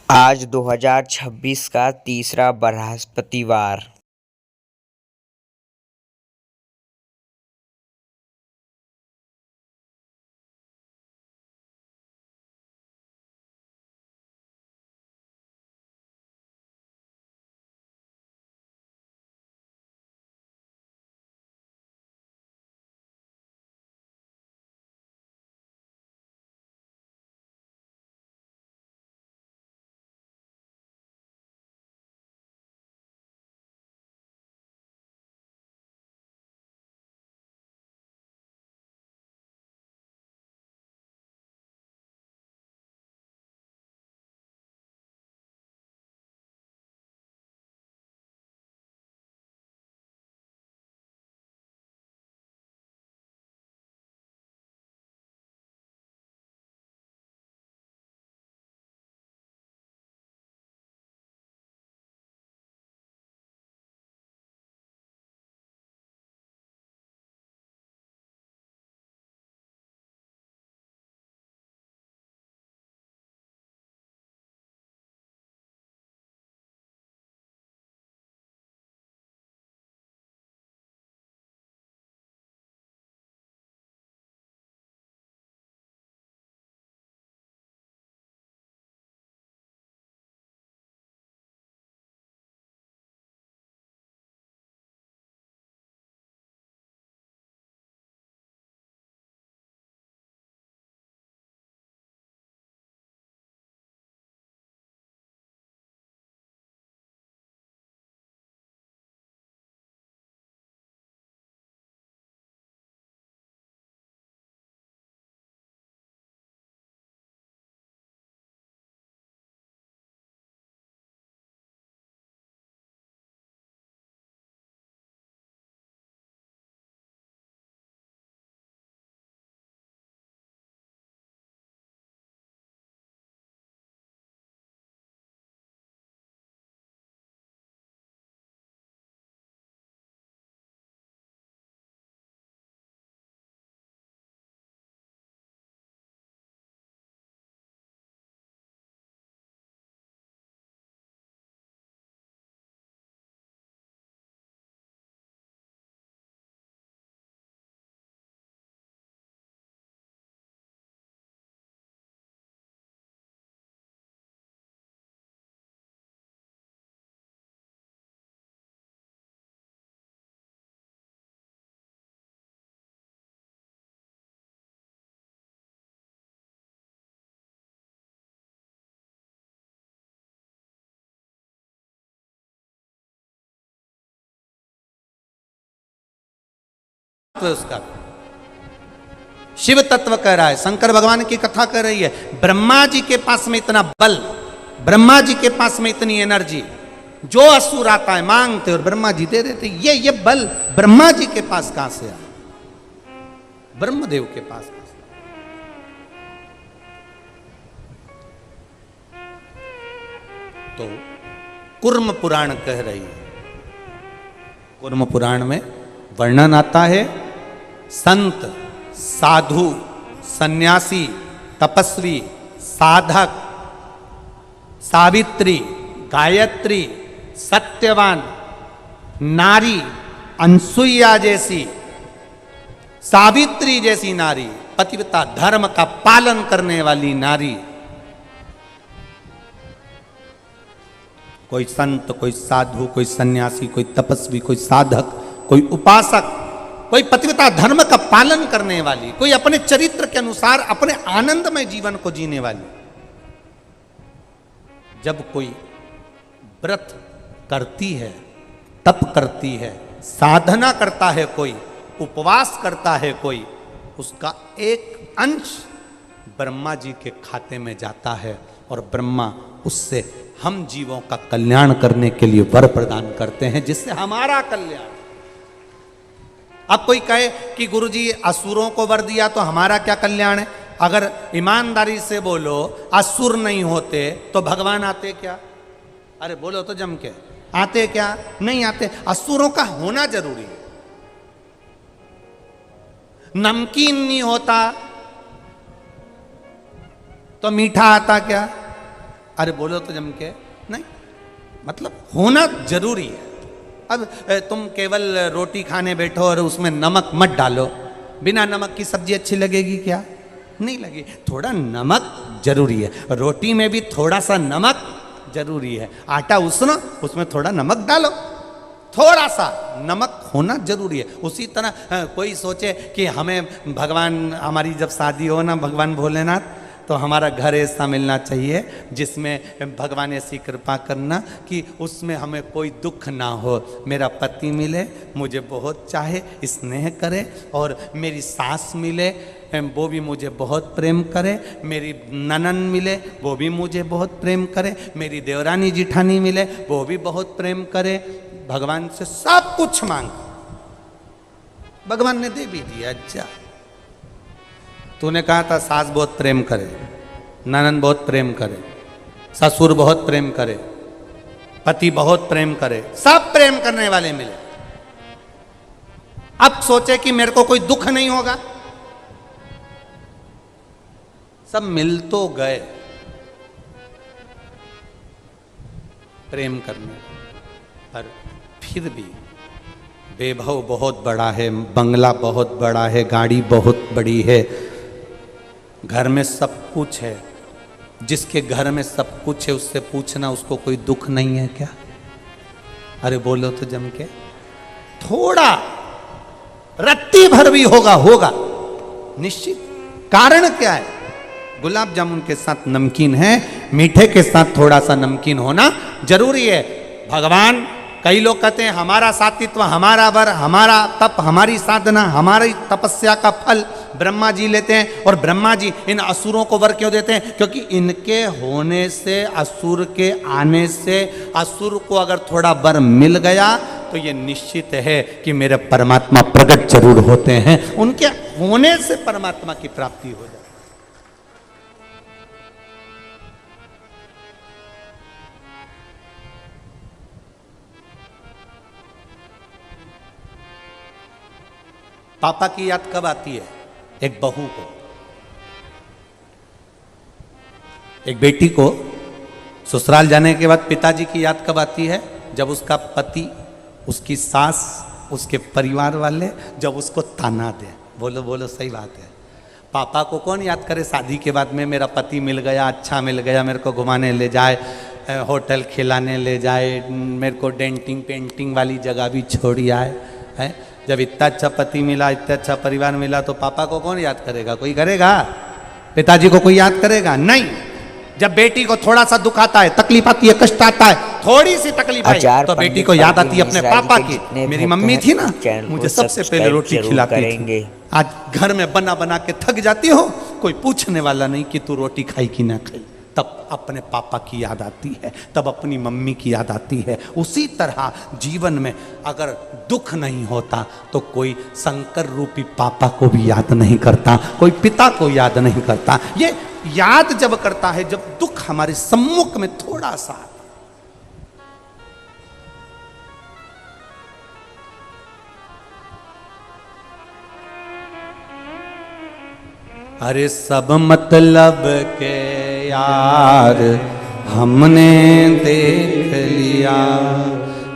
आज 2026 का तीसरा बृहस्पतिवार। उसका शिव तत्व कह रहा है, शंकर भगवान की कथा कर रही है। ब्रह्मा जी के पास में इतना बल, ब्रह्मा जी के पास में इतनी एनर्जी, जो असुर आता है मांगते और ब्रह्मा जी दे देते। ये बल ब्रह्मा जी के पास कहां से आया, ब्रह्मदेव के पास कहां से? तो कुर्म पुराण कह रही है, कुर्म पुराण में वर्णन आता है, संत, साधु, सन्यासी, तपस्वी, साधक, सावित्री, गायत्री, सत्यवान, नारी, अनसुईया जैसी, सावित्री जैसी नारी, पतिव्रता धर्म का पालन करने वाली नारी, कोई संत, कोई साधु, कोई सन्यासी, कोई तपस्वी, कोई साधक, कोई उपासक, कोई पतिव्रता धर्म का पालन करने वाली, कोई अपने चरित्र के अनुसार अपने आनंदमय जीवन को जीने वाली। जब कोई व्रत करती है, तप करती है, साधना करता है, कोई उपवास करता है, कोई, उसका एक अंश ब्रह्मा जी के खाते में जाता है और ब्रह्मा उससे हम जीवों का कल्याण करने के लिए वर प्रदान करते हैं, जिससे हमारा कल्याण। अब कोई कहे कि गुरुजी असुरों को वर दिया तो हमारा क्या कल्याण है? अगर ईमानदारी से बोलो, असुर नहीं होते तो भगवान आते क्या? अरे बोलो तो जम के, आते क्या? नहीं आते। असुरों का होना जरूरी है। नमकीन नहीं होता तो मीठा आता क्या? अरे बोलो तो जम के नहीं, मतलब होना जरूरी है। अब तुम केवल रोटी खाने बैठो और उसमें नमक मत डालो, बिना नमक की सब्जी अच्छी लगेगी क्या? नहीं लगी। थोड़ा नमक जरूरी है, रोटी में भी थोड़ा सा नमक जरूरी है। आटा उसनो, उसमें थोड़ा नमक डालो, थोड़ा सा नमक होना जरूरी है। उसी तरह कोई सोचे कि हमें भगवान, हमारी जब शादी हो ना भगवान भोलेनाथ, तो हमारा घर ऐसा मिलना चाहिए जिसमें भगवान ऐसी कृपा करना कि उसमें हमें कोई दुख ना हो। मेरा पति मिले, मुझे बहुत चाहे, स्नेह करे, और मेरी सास मिले, वो भी मुझे बहुत प्रेम करे, मेरी ननन मिले, वो भी मुझे बहुत प्रेम करे, मेरी देवरानी जिठानी मिले, वो भी बहुत प्रेम करे। भगवान से सब कुछ मांग, भगवान ने दे भी दिया। अच्छा, तूने कहा था सास बहुत प्रेम करे, ननन बहुत प्रेम करे, ससुर बहुत प्रेम करे, पति बहुत प्रेम करे, सब प्रेम करने वाले मिले। अब सोचे कि मेरे को कोई दुख नहीं होगा, सब मिल तो गए प्रेम करने, पर फिर भी वैभव बहुत बड़ा है, बंगला बहुत बड़ा है, गाड़ी बहुत बड़ी है, घर में सब कुछ है। जिसके घर में सब कुछ है उससे पूछना उसको कोई दुख नहीं है क्या? अरे बोलो तो जम के, थोड़ा रत्ती भर भी होगा, होगा निश्चित। कारण क्या है? गुलाब जामुन के साथ नमकीन है, मीठे के साथ थोड़ा सा नमकीन होना जरूरी है। भगवान, कई लोग कहते हैं हमारा सातित्व, हमारा वर, हमारा तप, हमारी साधना, हमारी तपस्या का फल ब्रह्मा जी लेते हैं। और ब्रह्मा जी इन असुरों को वर क्यों देते हैं? क्योंकि इनके होने से, असुर के आने से, असुर को अगर थोड़ा वर मिल गया तो ये निश्चित है कि मेरे परमात्मा प्रकट जरूर होते हैं। उनके होने से परमात्मा की प्राप्ति हो जाए। पापा की याद कब आती है? एक बहू को, एक बेटी को ससुराल जाने के बाद पिताजी की याद कब आती है? जब उसका पति, उसकी सास, उसके परिवार वाले जब उसको ताना दे। बोलो बोलो, सही बात है। पापा को कौन याद करे शादी के बाद में? मेरा पति मिल गया, अच्छा मिल गया, मेरे को घुमाने ले जाए, होटल खिलाने ले जाए, मेरे को डेंटिंग पेंटिंग वाली जगह भी छोड़ी आए है। जब इतना अच्छा पति मिला, इतना अच्छा परिवार मिला, तो पापा को कौन याद करेगा? कोई करेगा? पिताजी को कोई याद करेगा? नहीं। जब बेटी को थोड़ा सा दुख आता है, तकलीफ आती है, कष्ट आता है, थोड़ी सी तकलीफ आई तो बेटी को याद आती है अपने पापा की। मेरी मम्मी थी ना, मुझे सबसे पहले रोटी खिलाती थी। आज घर में बना बना के थक जाती हो, कोई पूछने वाला नहीं कि तू रोटी खाई कि ना खाई। तब अपने पापा की याद आती है, तब अपनी मम्मी की याद आती है। उसी तरह जीवन में अगर दुख नहीं होता तो कोई शंकर रूपी पापा को भी याद नहीं करता, कोई पिता को याद नहीं करता। ये याद जब करता है, जब दुख हमारे सम्मुख में थोड़ा सा। अरे सब मतलब के यार हमने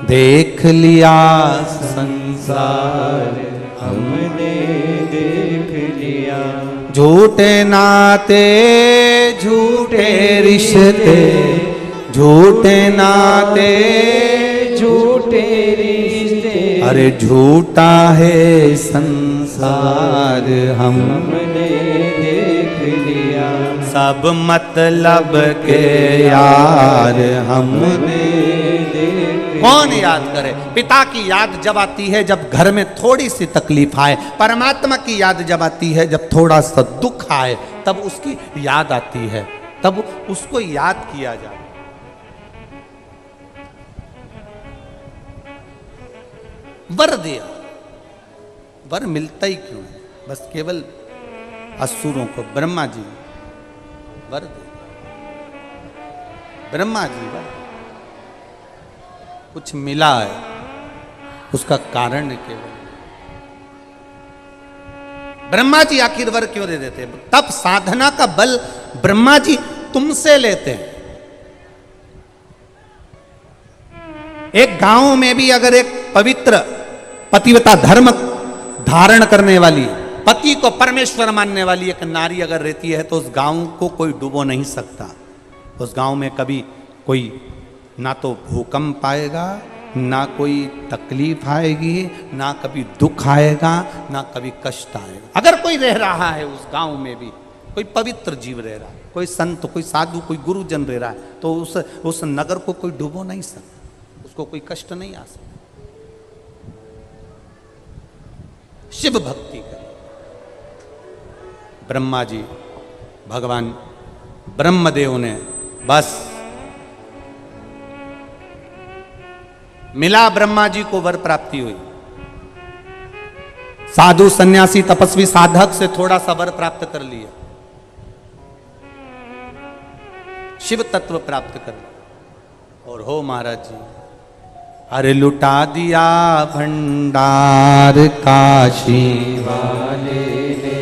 देख लिया संसार हमने देख लिया। झूठे नाते झूठे रिश्ते, झूठे नाते झूठे रिश्ते, अरे झूठा है संसार हमने देख लिया। सब मतलब के यार हमने कौन याद करे? पिता की याद जब आती है जब घर में थोड़ी सी तकलीफ आए, परमात्मा की याद जब आती है जब थोड़ा सा दुख आए, तब उसकी याद आती है, तब उसको याद किया जाए। वर दिया, वर मिलता ही क्यों है? बस केवल असुरों को ब्रह्मा जी वर दे, ब्रह्मा जी वर। कुछ मिला है, उसका कारण केवल ब्रह्मा जी आखिर वर क्यों दे देते? तब साधना का बल ब्रह्मा जी तुमसे लेते हैं। एक गांव में भी अगर एक पवित्र पतिव्रता धर्म धारण करने वाली, पति को परमेश्वर मानने वाली एक नारी अगर रहती है तो उस गांव को कोई डुबो नहीं सकता। उस गांव में कभी कोई ना तो भूकंप आएगा, ना कोई तकलीफ आएगी, ना कभी दुख आएगा, ना कभी कष्ट आएगा। अगर कोई रह रहा है उस गांव में भी, कोई पवित्र जीव रह रहा है, कोई संत, कोई साधु, कोई गुरुजन रह रहा है, तो उस नगर को कोई डुबो नहीं सकता, उसको कोई कष्ट नहीं आ सकता। शिव भक्ति करें। ब्रह्मा जी, भगवान ब्रह्मदेव ने बस मिला, ब्रह्मा जी को वर प्राप्ति हुई। साधु सन्यासी तपस्वी साधक से थोड़ा सा वर प्राप्त कर लिया, शिव तत्व प्राप्त कर लिया। और हो महाराज जी, अरे लुटा दिया भंडार काशी वाले ने,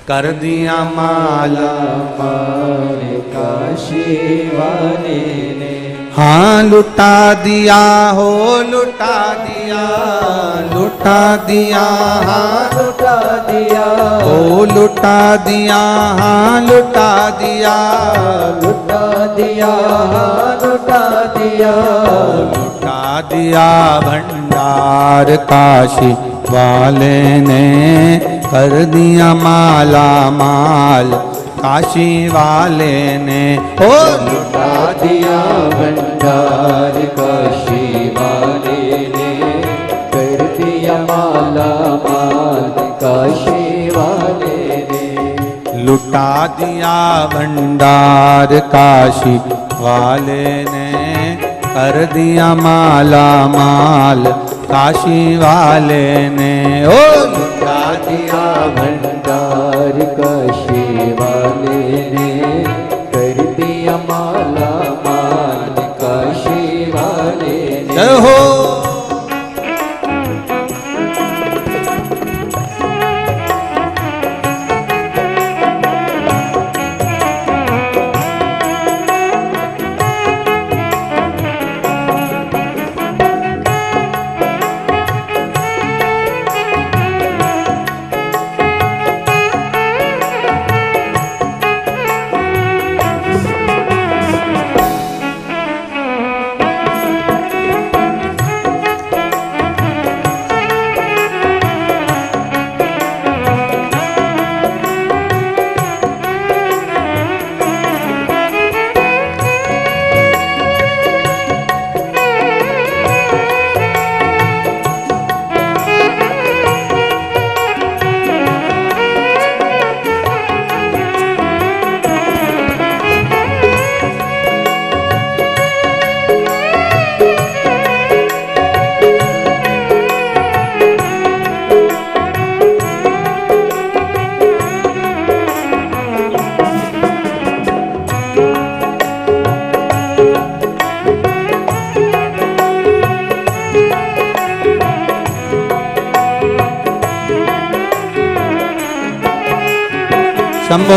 कर दिया माला माल काशी वाले ने, हाँ लुटा दिया, हो लुटा दिया, लुटा दिया, हाँ लुटा दिया, हो लुटा दिया, हाँ लुटा दिया, लुटा दिया, लुटा दिया, लुटा दिया भंडार काशी वाले ने, कर दिया माला माल काशी वाले ने। ओ लुटा दिया भंडार काशी वाले ने, कर दिया माला माल काशी वाले ने, लुटा दिया भंडार काशी वाले ने, कर दिया माला माल काशी वाले ने। ओ लुटा दिया भंडार काशी वाले ने, कर दिया माला माल काशी वाले ने। जय हो। शंभो।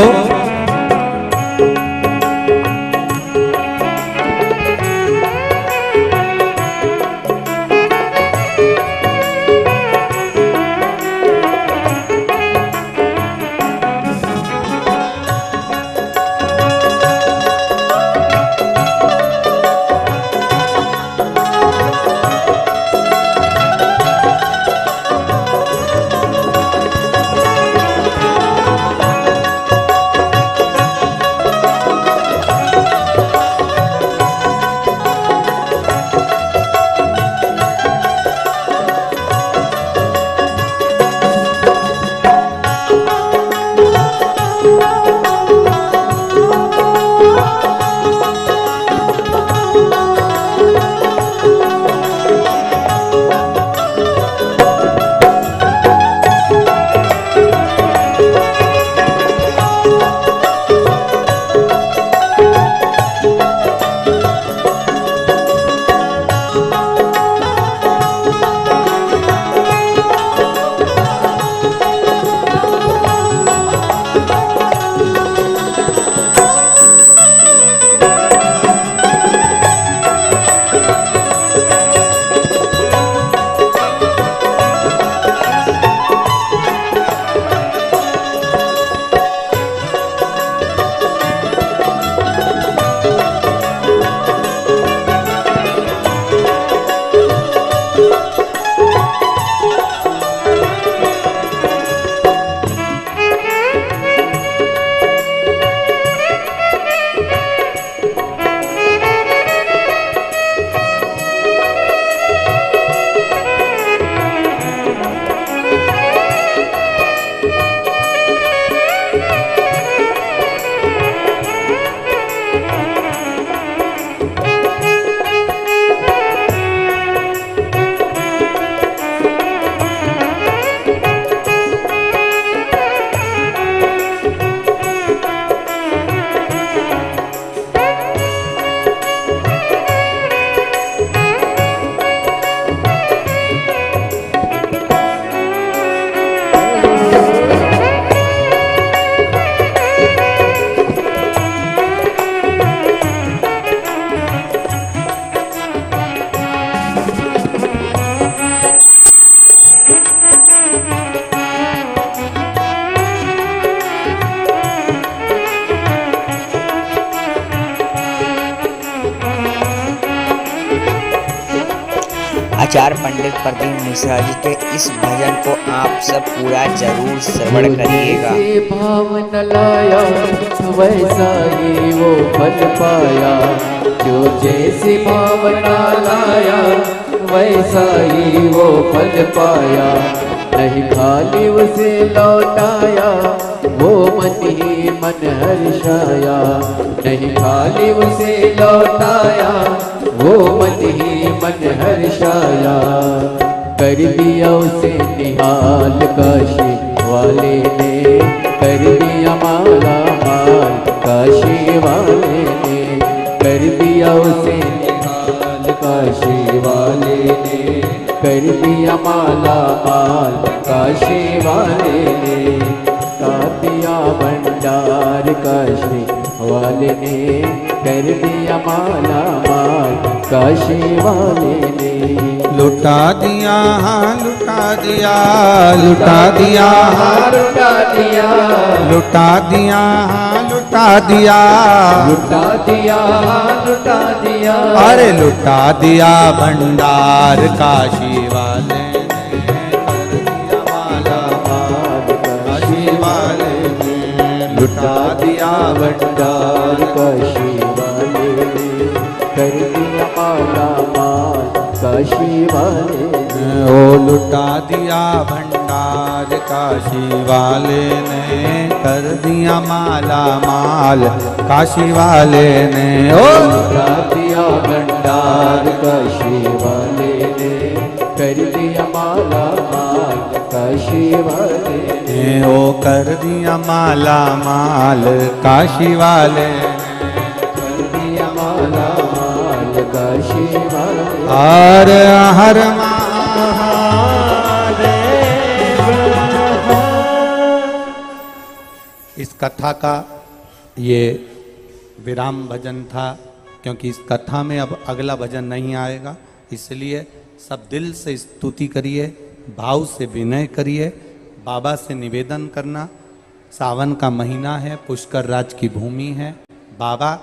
आचार्य पंडित प्रदीप मिश्रा जी के इस भजन को आप सब पूरा जरूर श्रवण करिएगा। जैसे भाव न लाया वैसा ही वो फल पाया, जो जैसे भाव न लाया वैसा ही वो फल पाया। नहीं खाली उसे लौटाया वो मन ही मन हर्षाया, नहीं खाली उसे लौटाया वो मन ही मन हर्षाया। कर दिया उसे निहाल काशी वाले ने, कर दिया माला माल काशी वाले ने, कर दिया उसे निहाल काशी वाले ने, कर दिया माला माल काशी वाले ने। का दिया भंडार काशी वाले ने, कर दिया माला माल काशी वाले ने। लुटा दिया हाँ लुटा दिया, लुटा दिया हाँ लुटा दिया, लुटा दिया हाँ लुटा दिया, लुटा दिया लुटा दिया। अरे लुटा दिया भंडार काशी वाले ने, कर दिया माला माल काशी वाले ने। लुटा दिया भंडार काशी वाले ने, कर दिया माला माल काशी वाले ने। ओ लुटा दिया भंडार काशी वाले ने, कर दिया माला माल काशी वाले ने। ओ लुटा दिया भंडार काशी वाले ने, कर दिया माला माल काशी वाले ने। ओ कर दिया माला माल काशी वाले ने, कर दिया माला माल काशी वाले। हर हर इस कथा का ये विराम भजन था, क्योंकि इस कथा में अब अगला भजन नहीं आएगा, इसलिए सब दिल से स्तुति करिए, भाव से विनय करिए। बाबा से निवेदन करना, सावन का महीना है, पुष्कर राज की भूमि है। बाबा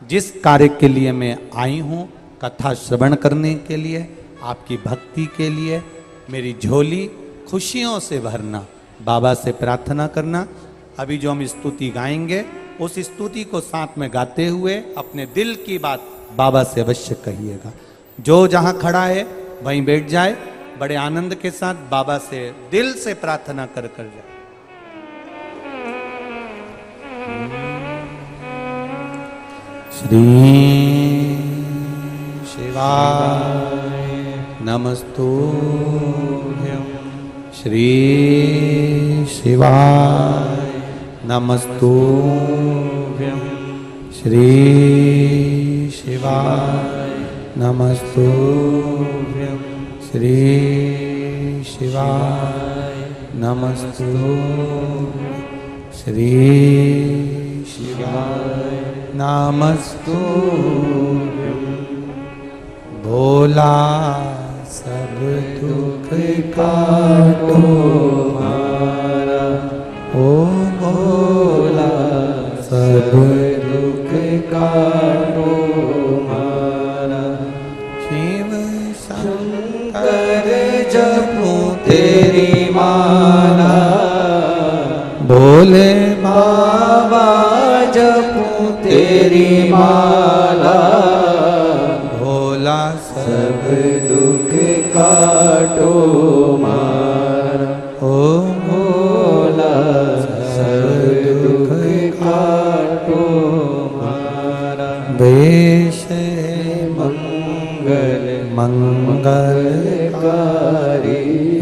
जिस कार्य के लिए मैं आई हूँ, कथा श्रवण करने के लिए, आपकी भक्ति के लिए, मेरी झोली खुशियों से भरना, बाबा से प्रार्थना करना। अभी जो हम स्तुति गाएंगे, उस स्तुति को साथ में गाते हुए अपने दिल की बात बाबा से अवश्य कहिएगा। जो जहाँ खड़ा है वहीं बैठ जाए, बड़े आनंद के साथ बाबा से दिल से प्रार्थना कर जाए। श्री शिवाय नमस्तुभ्यं, श्री शिवाय नमस्तुभ्यं, श्री शिवाय नमस्तुभ्यं, श्री शिवाय नमस्तुभ्यं, श्री शिवाय नमस्तुभ्यं। भोला सब दुख काटो मारा, ओ भोला सब दुख काटो मारा। शिव शंकर जपो तेरी माला, भोले बाबा जपो तेरी माला। भोला सब दुख काटो मारा, ओ भोला सब दुख काटो मारा। वेश मंगल मंगलकारी,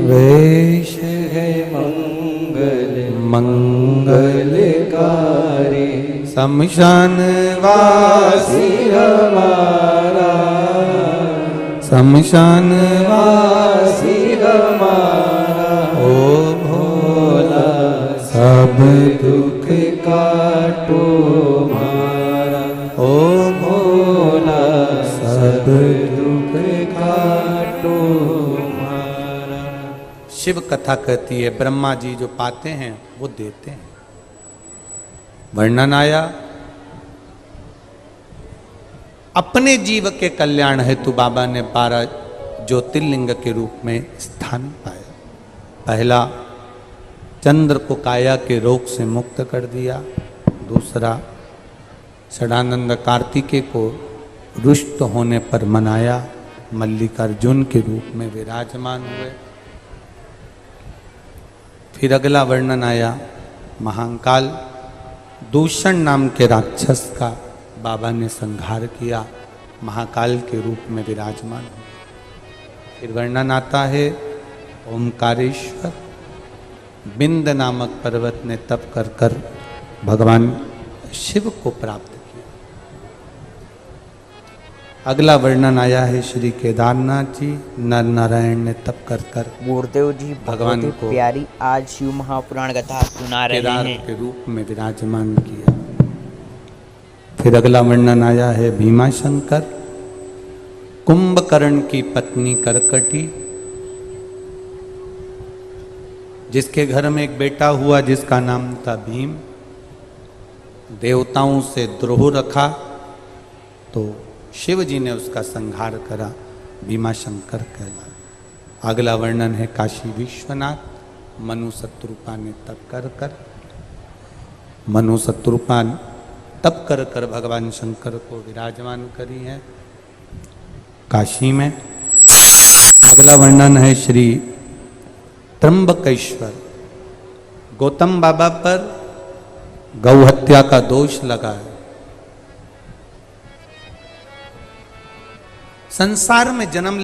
वेश है मंगल मंगलकारी। शमशान वासी हमारा, शमशान वासी हमारा। ओ भोला सब दुख काटो मारा, ओ भोला सब दुख काटो मारा। शिव कथा कहती है ब्रह्मा जी जो पाते हैं वो देते हैं। वर्णन आया अपने जीव के कल्याण हेतु बाबा ने 12 ज्योतिर्लिंग के रूप में स्थान पाया। पहला चंद्र को काया के रोग से मुक्त कर दिया। दूसरा षडानंद कार्तिकेय को रुष्ट होने पर मनाया, मल्लिकार्जुन के रूप में विराजमान हुए। फिर अगला वर्णन आया महाकाल दूषण नाम के राक्षस का बाबा ने संहार किया, महाकाल के रूप में विराजमान हुए। फिर वर्णन आता है ओमकारेश्वर बिंद नामक पर्वत ने तप कर कर भगवान शिव को प्राप्त किया। अगला वर्णन आया है श्री केदारनाथ जी नर नारायण ने तप कर कर गुरुदेव जी भगवान बहुत ही को प्यारी आज शिव महापुराण कथा सुना रहे केदार हैं। के रूप में विराजमान किया। फिर अगला वर्णन आया है भीमाशंकर कुंभकर्ण की पत्नी करकटी, जिसके घर में एक बेटा हुआ जिसका नाम था भीम। देवताओं से द्रोह रखा तो शिव जी ने उसका संहार करा, भीमाशंकर कहला। अगला वर्णन है काशी विश्वनाथ मनु शत्रुपा ने तप कर कर, मनु शत्रुपा तप कर कर भगवान शंकर को विराजमान करी है काशी में। अगला वर्णन है श्री त्र्यंबकेश्वर गौतम बाबा पर गौ हत्या का दोष लगा है। संसार में जन्म